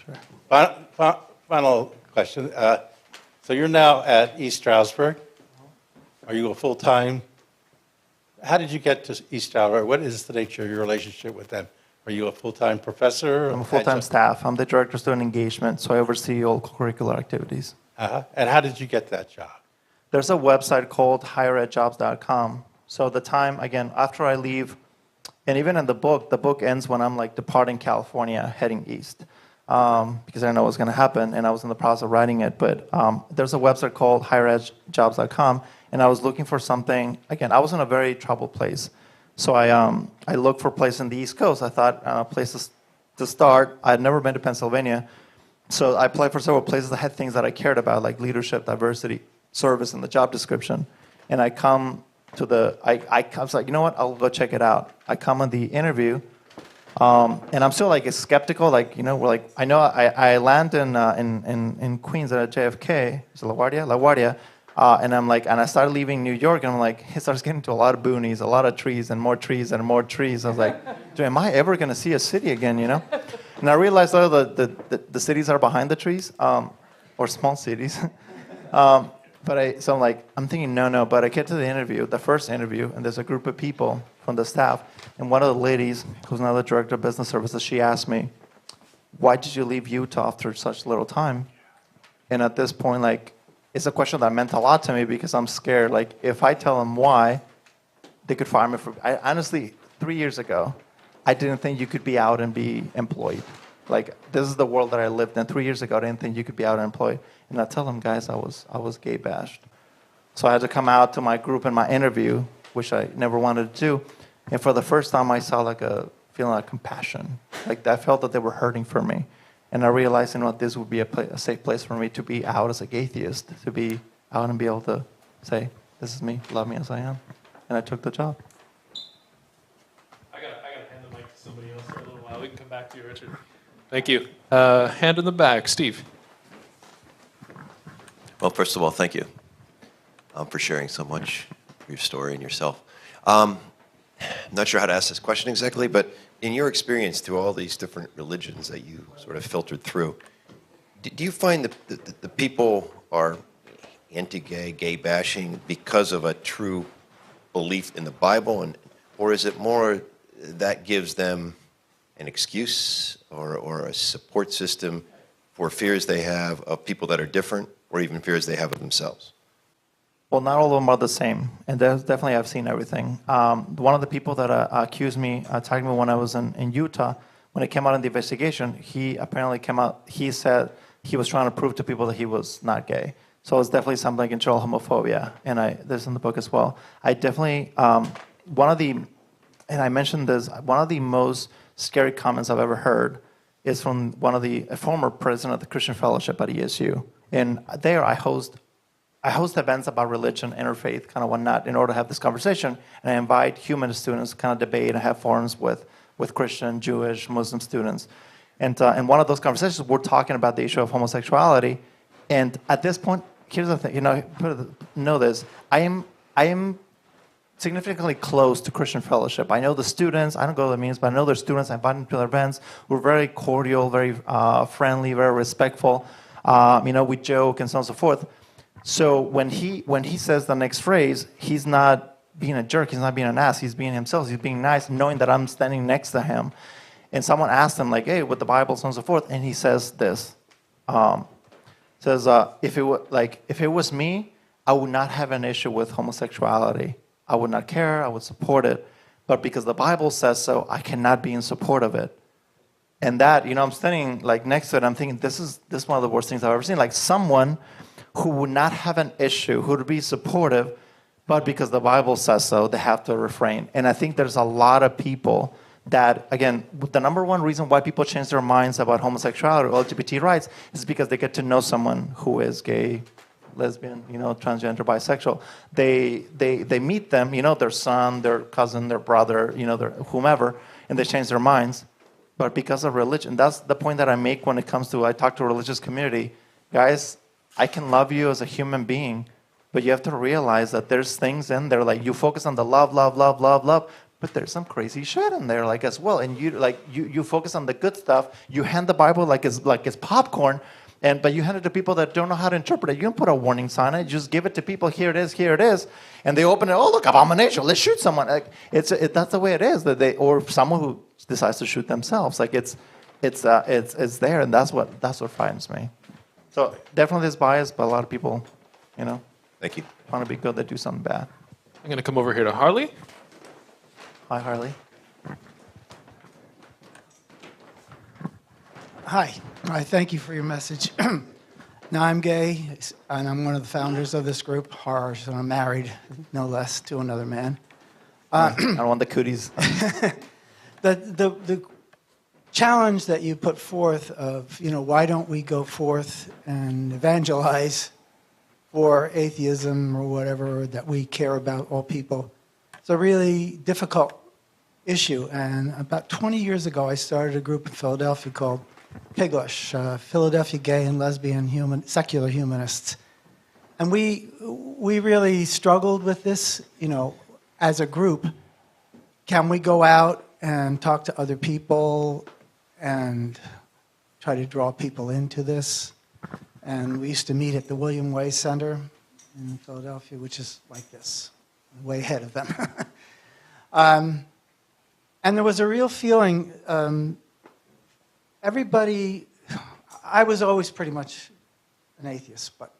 Sure. Final question. So you're now at East Stroudsburg. Are you a full-time? How did you get to East Stroudsburg? What is the nature of your relationship with them? Are you a full-time professor? I'm a full-time staff. I'm the director of student engagement, so I oversee all curricular activities. And how did you get that job? There's a website called higheredjobs.com. So the time, again, after I leave, and even in the book ends when I'm like departing California, heading east, because I didn't know what was going to happen, and I was in the process of writing it. But there's a website called higheredjobs.com, and I was looking for something. Again, I was in a very troubled place. So I looked for a place in the East Coast. I thought places to start. I had never been to Pennsylvania. So I applied for several places that had things that I cared about, like leadership, diversity, service in the job description. And I come to I was like, you know what, I'll go check it out. I come on the interview, and I'm still like skeptical, like, we're like, I know I land in Queens at JFK, is it LaGuardia, and I'm like, and I started leaving New York, and I'm like, it starts getting to a lot of boonies, a lot of trees, and more trees, and more trees. I was like, dude, am I ever going to see a city again, And I realized, the cities are behind the trees, or small cities. So I'm like, I'm thinking, no. But I get to the interview, the first interview, and there's a group of people from the staff. And one of the ladies, who's now the director of business services, she asked me, why did you leave Utah after such little time? And at this point, like, it's a question that meant a lot to me because I'm scared. Like, if I tell them why, they could fire me honestly, 3 years ago, I didn't think you could be out and be employed. Like, this is the world that I lived in. 3 years ago, I didn't think you could be out and employed. And I tell them, guys, I was gay bashed. So I had to come out to my group in my interview, which I never wanted to do. And for the first time, I saw like a feeling of compassion. Like, I felt that they were hurting for me. And I realized, this would be a safe place for me to be out as a gay atheist, to be out and be able to say, this is me, love me as I am. And I took the job. I gotta hand the mic to somebody else for a little while. We can come back to you, Richard. Thank you. Hand in the back, Steve. Well, first of all, thank you for sharing so much of your story and yourself. I'm not sure how to ask this question exactly, but in your experience through all these different religions that you sort of filtered through, do you find that the people are anti-gay, gay bashing because of a true belief in the Bible, or is it more that gives them an excuse or a support system for fears they have of people that are different, or even fears they have of themselves? Well, not all of them are the same, and there's definitely I've seen everything. One of the people that accused me, attacked me when I was in Utah, when it came out in the investigation, he apparently came out, he said he was trying to prove to people that he was not gay. So it's definitely something like control homophobia, and this is in the book as well. I definitely, and I mentioned this, one of the most scary comments I've ever heard is from a former president of the Christian Fellowship at ESU. And there I host events about religion, interfaith, kind of whatnot, in order to have this conversation. And I invite human students to kind of debate and have forums with Christian, Jewish, Muslim students. And in one of those conversations, we're talking about the issue of homosexuality. And at this point, here's the thing, know this, I am significantly close to Christian Fellowship. I know the students, I don't go to the meetings, but I know their students, I invite them to their events. We're very cordial, very friendly, very respectful. We joke and so on and so forth. So when he says the next phrase, he's not being a jerk, he's not being an ass, he's being himself, he's being nice, knowing that I'm standing next to him. And someone asked him, like, hey, with the Bible, so on and so forth, and he says this. If it was me, I would not have an issue with homosexuality. I would not care, I would support it. But because the Bible says so, I cannot be in support of it. And that, I'm standing like next to it, I'm thinking, this is one of the worst things I've ever seen. Like someone who would not have an issue, who would be supportive, but because the Bible says so, they have to refrain. And I think there's a lot of people that, again, the number one reason why people change their minds about homosexuality or LGBT rights is because they get to know someone who is gay, lesbian, transgender, bisexual, they meet them, their son, their cousin, their brother, their whomever, and they change their minds. But because of religion, that's the point that I make when it comes to, I talk to a religious community. Guys, I can love you as a human being, but you have to realize that there's things in there, like you focus on the love, love, love, love, love, but there's some crazy shit in there, like, as well. And you focus on the good stuff. You hand the Bible like it's popcorn, but you hand it to people that don't know how to interpret it. You don't put a warning sign on it. You just give it to people. Here it is, and they open it. Oh, look, abomination! Let's shoot someone. Like, that's the way it is. Or someone who decides to shoot themselves. Like it's there, and that's what frightens me. So definitely there's bias, but a lot of people, Thank you. want to be good. They do something bad. I'm going to come over here to Harley. Hi, Harley. Hi, I thank you for your message. Now, I'm gay, and I'm one of the founders of this group, HARS, and I'm married, no less, to another man. I don't want the cooties. The challenge that you put forth of, why don't we go forth and evangelize for atheism or whatever that we care about, all people, it's a really difficult issue. And about 20 years ago, I started a group in Philadelphia called Piglish, Philadelphia Gay and Lesbian Secular Humanists. And we really struggled with this, as a group. Can we go out and talk to other people and try to draw people into this? And we used to meet at the William Way Center in Philadelphia, which is like this, way ahead of them. And there was a real feeling, I was always pretty much an atheist, but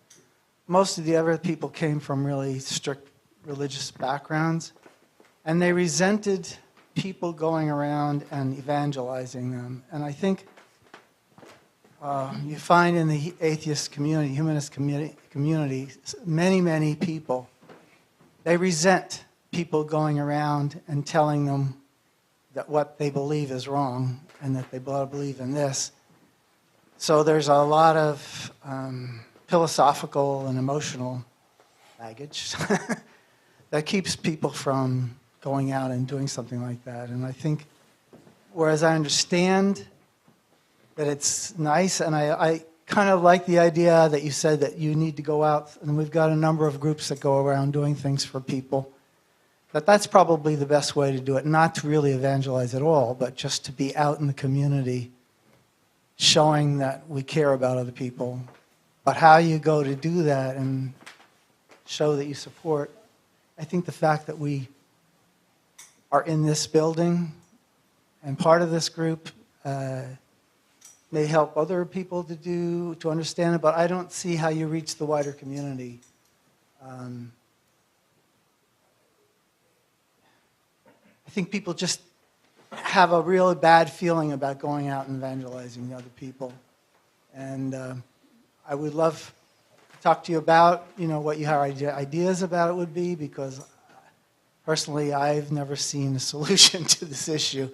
most of the other people came from really strict religious backgrounds, and they resented people going around and evangelizing them. And I think you find in the atheist community, humanist community, many people, they resent people going around and telling them that what they believe is wrong and that they believe in this. So there's a lot of philosophical and emotional baggage that keeps people from going out and doing something like that. And I think, whereas I understand that it's nice, and I kind of like the idea that you said that you need to go out, and we've got a number of groups that go around doing things for people, that's probably the best way to do it, not to really evangelize at all, but just to be out in the community showing that we care about other people. But how you go to do that and show that you support, I think the fact that we are in this building and part of this group may help other people to understand it, but I don't see how you reach the wider community. I think people just have a really bad feeling about going out and evangelizing other people. And I would love to talk to you about, what your ideas about it would be, because personally, I've never seen a solution to this issue.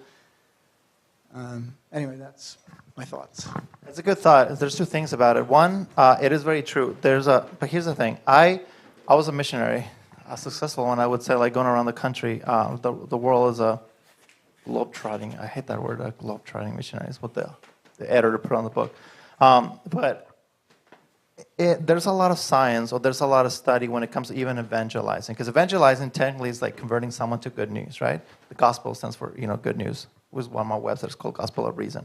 Anyway, that's my thoughts. It's a good thought. There's two things about it. One, it is very true. But here's the thing. I was a missionary, a successful one, I would say, like going around the country. The world is a globe-trotting. I hate that word, globe-trotting missionary is what the editor put on the book. But there's a lot of science, or there's a lot of study when it comes to even evangelizing. Because evangelizing technically is like converting someone to good news, right? The gospel stands for, good news. It was one of my websites called Gospel of Reason.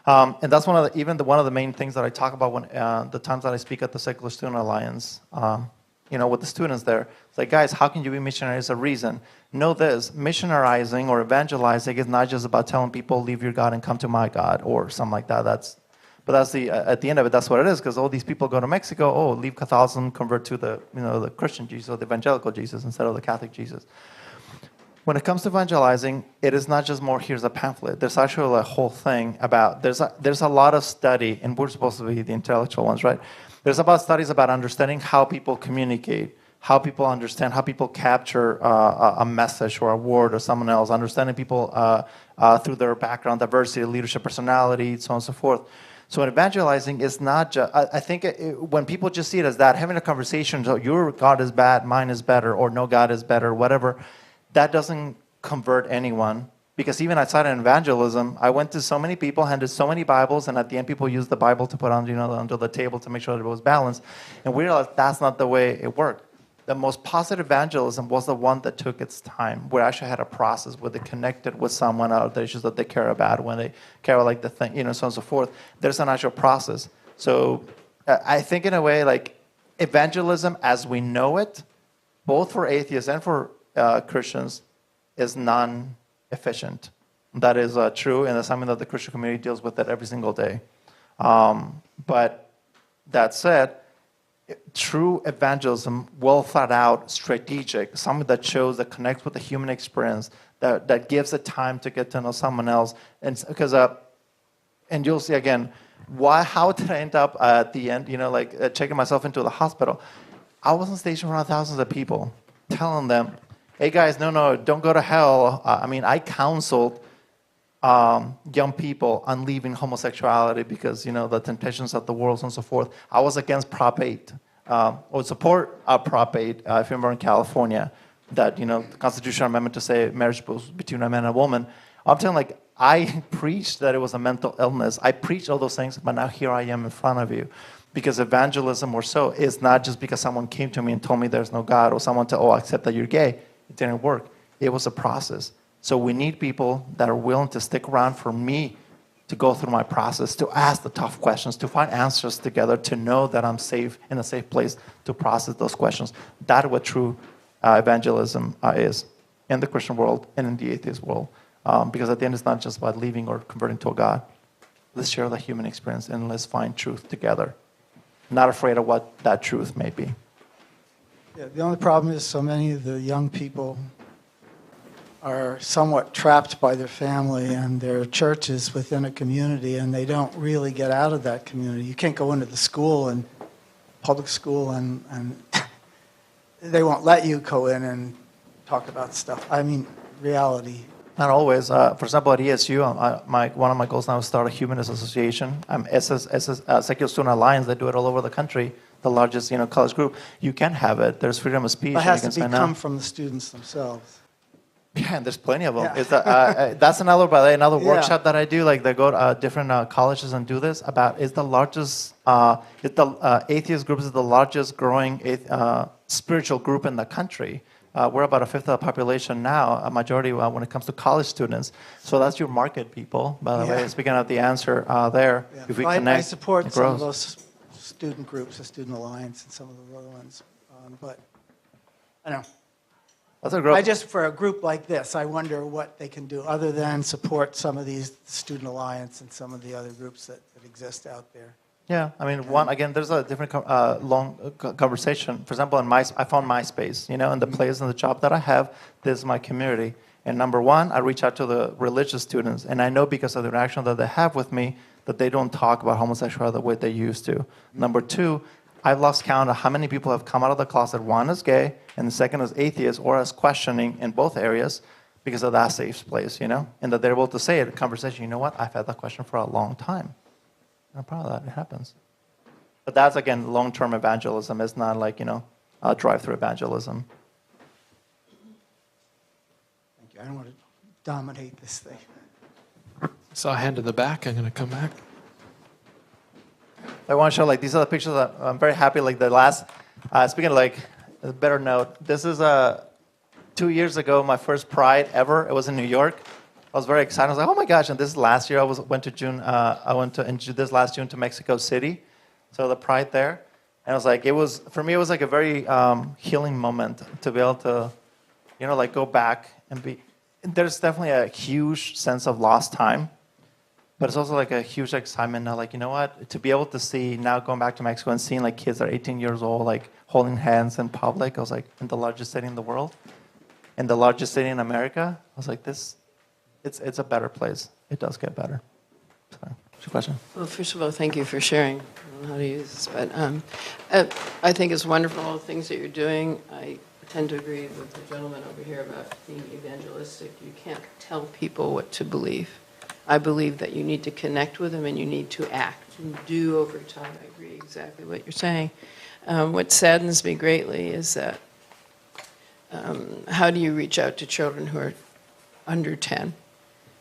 And that's one of the main things that I talk about when the times that I speak at the Secular Student Alliance, with the students there. It's like, guys, how can you be missionaries of reason? Know this, missionarizing or evangelizing is not just about telling people, leave your God and come to my God, or something like that. But at the end of it, that's what it is, because all these people go to Mexico, leave Catholicism, convert to the Christian Jesus or the evangelical Jesus instead of the Catholic Jesus. When it comes to evangelizing, it is not just more, here's a pamphlet. There's actually a whole thing about, there's a lot of study, and we're supposed to be the intellectual ones, right? There's about studies about understanding how people communicate, how people understand, how people capture a message or a word or someone else, understanding people through their background, diversity, leadership, personality, so on and so forth. So evangelizing is not just, I think when people just see it as that, having a conversation, so your God is bad, mine is better, or no God is better, whatever, that doesn't convert anyone. Because even outside of evangelism, I went to so many people, handed so many Bibles, and at the end people used the Bible to put on, under the table to make sure that it was balanced. And we realized that's not the way it worked. The most positive evangelism was the one that took its time, where I actually had a process, where they connected with someone out, the issues that they care about, when they care about like the thing, so on and so forth. There's an actual process. So I think in a way, like evangelism as we know it, both for atheists and for Christians, is non-efficient. That is true, and it's something that the Christian community deals with that every single day. But that said, true evangelism, well thought out, strategic, something that shows, that connects with the human experience, that gives the time to get to know someone else. And because, and you'll see again, how did I end up at the end, checking myself into the hospital? I was on stage in front of thousands of people, telling them, hey guys, no, don't go to hell. I counseled young people on leaving homosexuality because, the temptations of the world and so forth. I was against Prop 8, or support Prop 8, if you're in California, that, the constitutional amendment to say marriage was between a man and a woman. I'm telling I preached that it was a mental illness. I preached all those things, but now here I am in front of you. Because evangelism or so is not just because someone came to me and told me there's no God, or someone said, accept that you're gay. It didn't work. It was a process. So we need people that are willing to stick around for me to go through my process, to ask the tough questions, to find answers together, to know that I'm safe, in a safe place to process those questions. That's what true evangelism is in the Christian world and in the atheist world. Because at the end, it's not just about leaving or converting to a God. Let's share the human experience and let's find truth together. Not afraid of what that truth may be. Yeah, the only problem is so many of the young people are somewhat trapped by their family and their churches within a community, and they don't really get out of that community. You can't go into the school and public school and they won't let you go in and talk about stuff. Reality. Not always. For example, at ESU, one of my goals now is to start a humanist association. Secular Student Alliance. They do it all over the country. The largest, college group. You can have it. There's freedom of speech. It has to come from the students themselves. Yeah, and there's plenty of them. Yeah. That's another workshop that I do. Like they go to different colleges and do this. Atheist group is the largest growing spiritual group in the country. We're about a fifth of the population now, a majority when it comes to college students. So that's your market, people. By the way, speaking of the answer there, if we connect, I support some of those student groups, the Student Alliance, and some of the other ones. But I don't know. That's a group. For a group like this, I wonder what they can do other than support some of these Student Alliance and some of the other groups that exist out there. Yeah, there's a different long conversation. For example, I found MySpace, in the place and the job that I have, this is my community. And number one, I reach out to the religious students, and I know because of the interaction that they have with me that they don't talk about homosexuality the way they used to. Number two, I've lost count of how many people have come out of the closet, one is gay, and the second is atheist, or as questioning in both areas because of that safe place, and that they're able to say it in conversation, you know what, I've had that question for a long time. I'm proud of that. It happens. But that's, again, long-term evangelism. It's not like, drive-through evangelism. Thank you. I don't want to dominate this thing. I saw a hand in the back. I'm going to come back. I want to show, these are the pictures that I'm very happy, the last, speaking of, a better note, this is 2 years ago, my first Pride ever. It was in New York. I was very excited. I was like, oh my gosh! And this is last year. I went to this last June to Mexico City, so the Pride there, and it was for me. It was like a very healing moment to be able to, go back and be. There's definitely a huge sense of lost time, but it's also a huge excitement now. You know what? To be able to see now going back to Mexico and seeing kids that are 18 years old holding hands in public. I was in the largest city in the world, in the largest city in America. I was like this. It's a better place. It does get better. Sorry. What's your question? Well, first of all, thank you for sharing. I don't know how to use this, but I think it's wonderful, all the things that you're doing. I tend to agree with the gentleman over here about being evangelistic. You can't tell people what to believe. I believe that you need to connect with them and you need to act and do over time. I agree exactly what you're saying. What saddens me greatly is that how do you reach out to children who are under 10?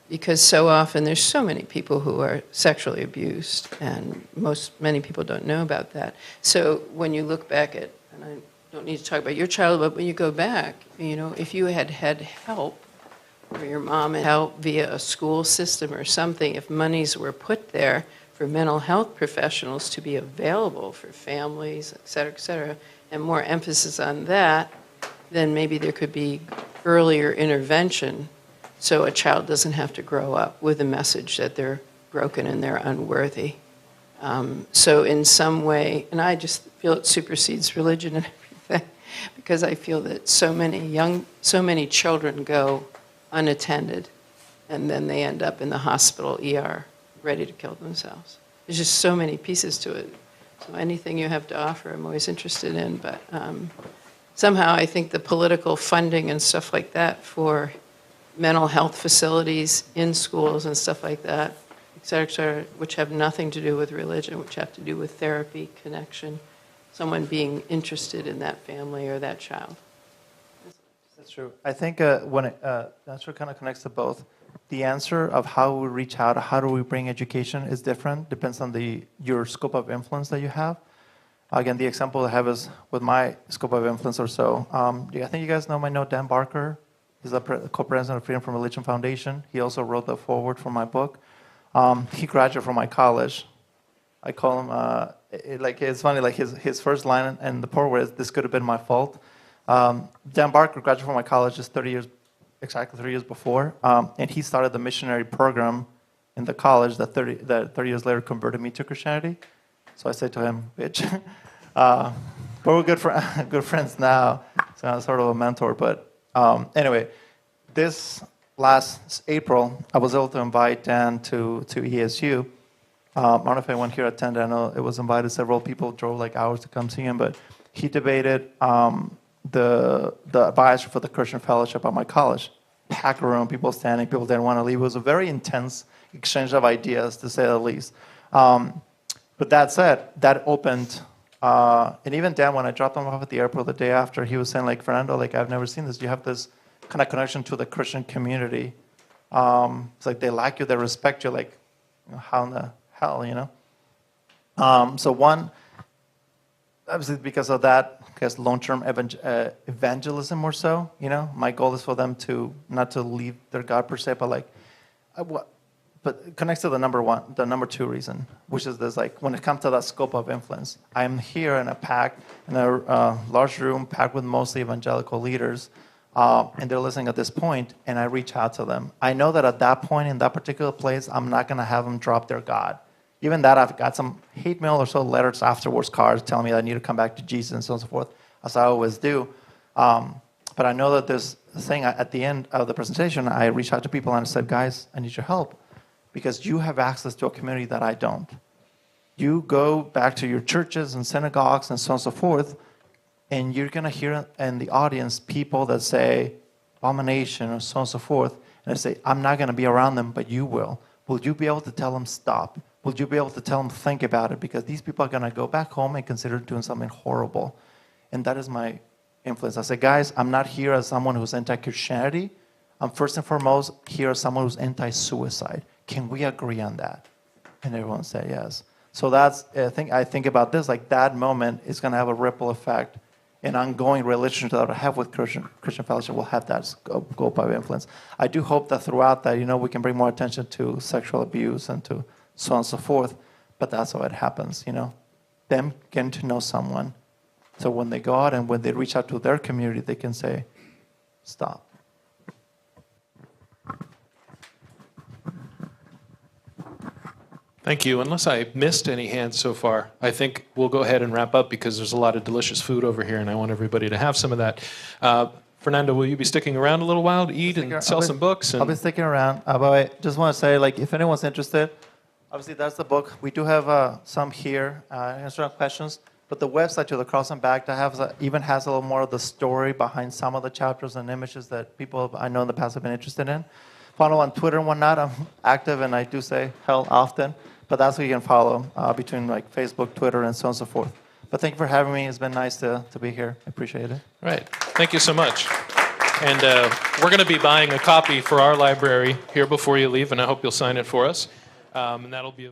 Because so often there's so many people who are sexually abused, and many people don't know about that. So when you look back at, and I don't need to talk about your child, but when you go back, if you had had help, or your mom had help via a school system or something, if monies were put there for mental health professionals to be available for families, et cetera, and more emphasis on that, then maybe there could be earlier intervention so a child doesn't have to grow up with a message that they're broken and they're unworthy. So in some way, and I just feel it supersedes religion and everything, because I feel that so many children go unattended, and then they end up in the hospital ER ready to kill themselves. There's just so many pieces to it. So anything you have to offer, I'm always interested in, but somehow I think the political funding and stuff like that for mental health facilities in schools and stuff like that, et cetera, which have nothing to do with religion, which have to do with therapy, connection, someone being interested in that family or that child. That's true. I think the answer kind of connects to both. The answer of how we reach out, how do we bring education is different, depends on your scope of influence that you have. Again, the example I have is with my scope of influence or so. I think you guys might know Dan Barker. He's the co-president of Freedom from Religion Foundation. He also wrote the foreword for my book. He graduated from my college. I call him, it's funny, like his first line in the foreword is, "This could have been my fault." Dan Barker graduated from my college just exactly 30 years before, and he started the missionary program in the college that 30 years later converted me to Christianity. So I said to him, "Bitch," but we're good friends now. So I'm sort of a mentor. But anyway, this last April, I was able to invite Dan to ESU. I don't know if anyone here attended. I know it was invited. Several people drove like hours to come see him, but he debated the advisor for the Christian Fellowship at my college. Packed room, people standing, people didn't want to leave. It was a very intense exchange of ideas, to say the least. But that said, that opened, and even Dan, when I dropped him off at the airport the day after, he was saying, like, "Fernando, like, I've never seen this. You have this kind of connection to the Christian community. It's like they like you, they respect you, like, how in the hell, So one, obviously because of that, I guess long-term evangelism or so, my goal is for them to, not to leave their God per se, but like, but it connects to the number two reason, which is this, like, when it comes to that scope of influence, I'm here in a large room packed with mostly evangelical leaders, and they're listening at this point, and I reach out to them. I know that at that point, in that particular place, I'm not going to have them drop their God. Even that, I've got some hate mail or so letters afterwards, cards telling me that I need to come back to Jesus and so on and so forth, as I always do. But I know that there's a thing at the end of the presentation, I reached out to people and I said, "Guys, I need your help, because you have access to a community that I don't. You go back to your churches and synagogues and so on and so forth, and you're going to hear in the audience people that say abomination or so on and so forth, and I say, I'm not going to be around them, but you will. Will you be able to tell them stop? Will you be able to tell them think about it? Because these people are going to go back home and consider doing something horrible." And that is my influence. I say, "Guys, I'm not here as someone who's anti-Christianity. I'm first and foremost here as someone who's anti-suicide. Can we agree on that?" And everyone said yes. So that's, I think about this, like that moment is going to have a ripple effect. An ongoing relationship that I have with Christian Fellowship will have that scope of influence. I do hope that throughout that, we can bring more attention to sexual abuse and to so on and so forth, but that's how it happens, them getting to know someone. So when they go out and when they reach out to their community, they can say, stop. Thank you. Unless I missed any hands so far, I think we'll go ahead and wrap up because there's a lot of delicious food over here, and I want everybody to have some of that. Fernando, will you be sticking around a little while to eat and sell some books? I'll be sticking around. But I just want to say, like, if anyone's interested, obviously that's the book. We do have some here, answering questions. But the website to the Cross and Back that even has a little more of the story behind some of the chapters and images that people I know in the past have been interested in. follow on Twitter and whatnot. I'm active, and I do say hell often. But that's what you can follow between like Facebook, Twitter, and so on and so forth. But thank you for having me. It's been nice to be here. I appreciate it. Right. Thank you so much. And we're going to be buying a copy for our library here before you leave, and I hope you'll sign it for us. And that'll be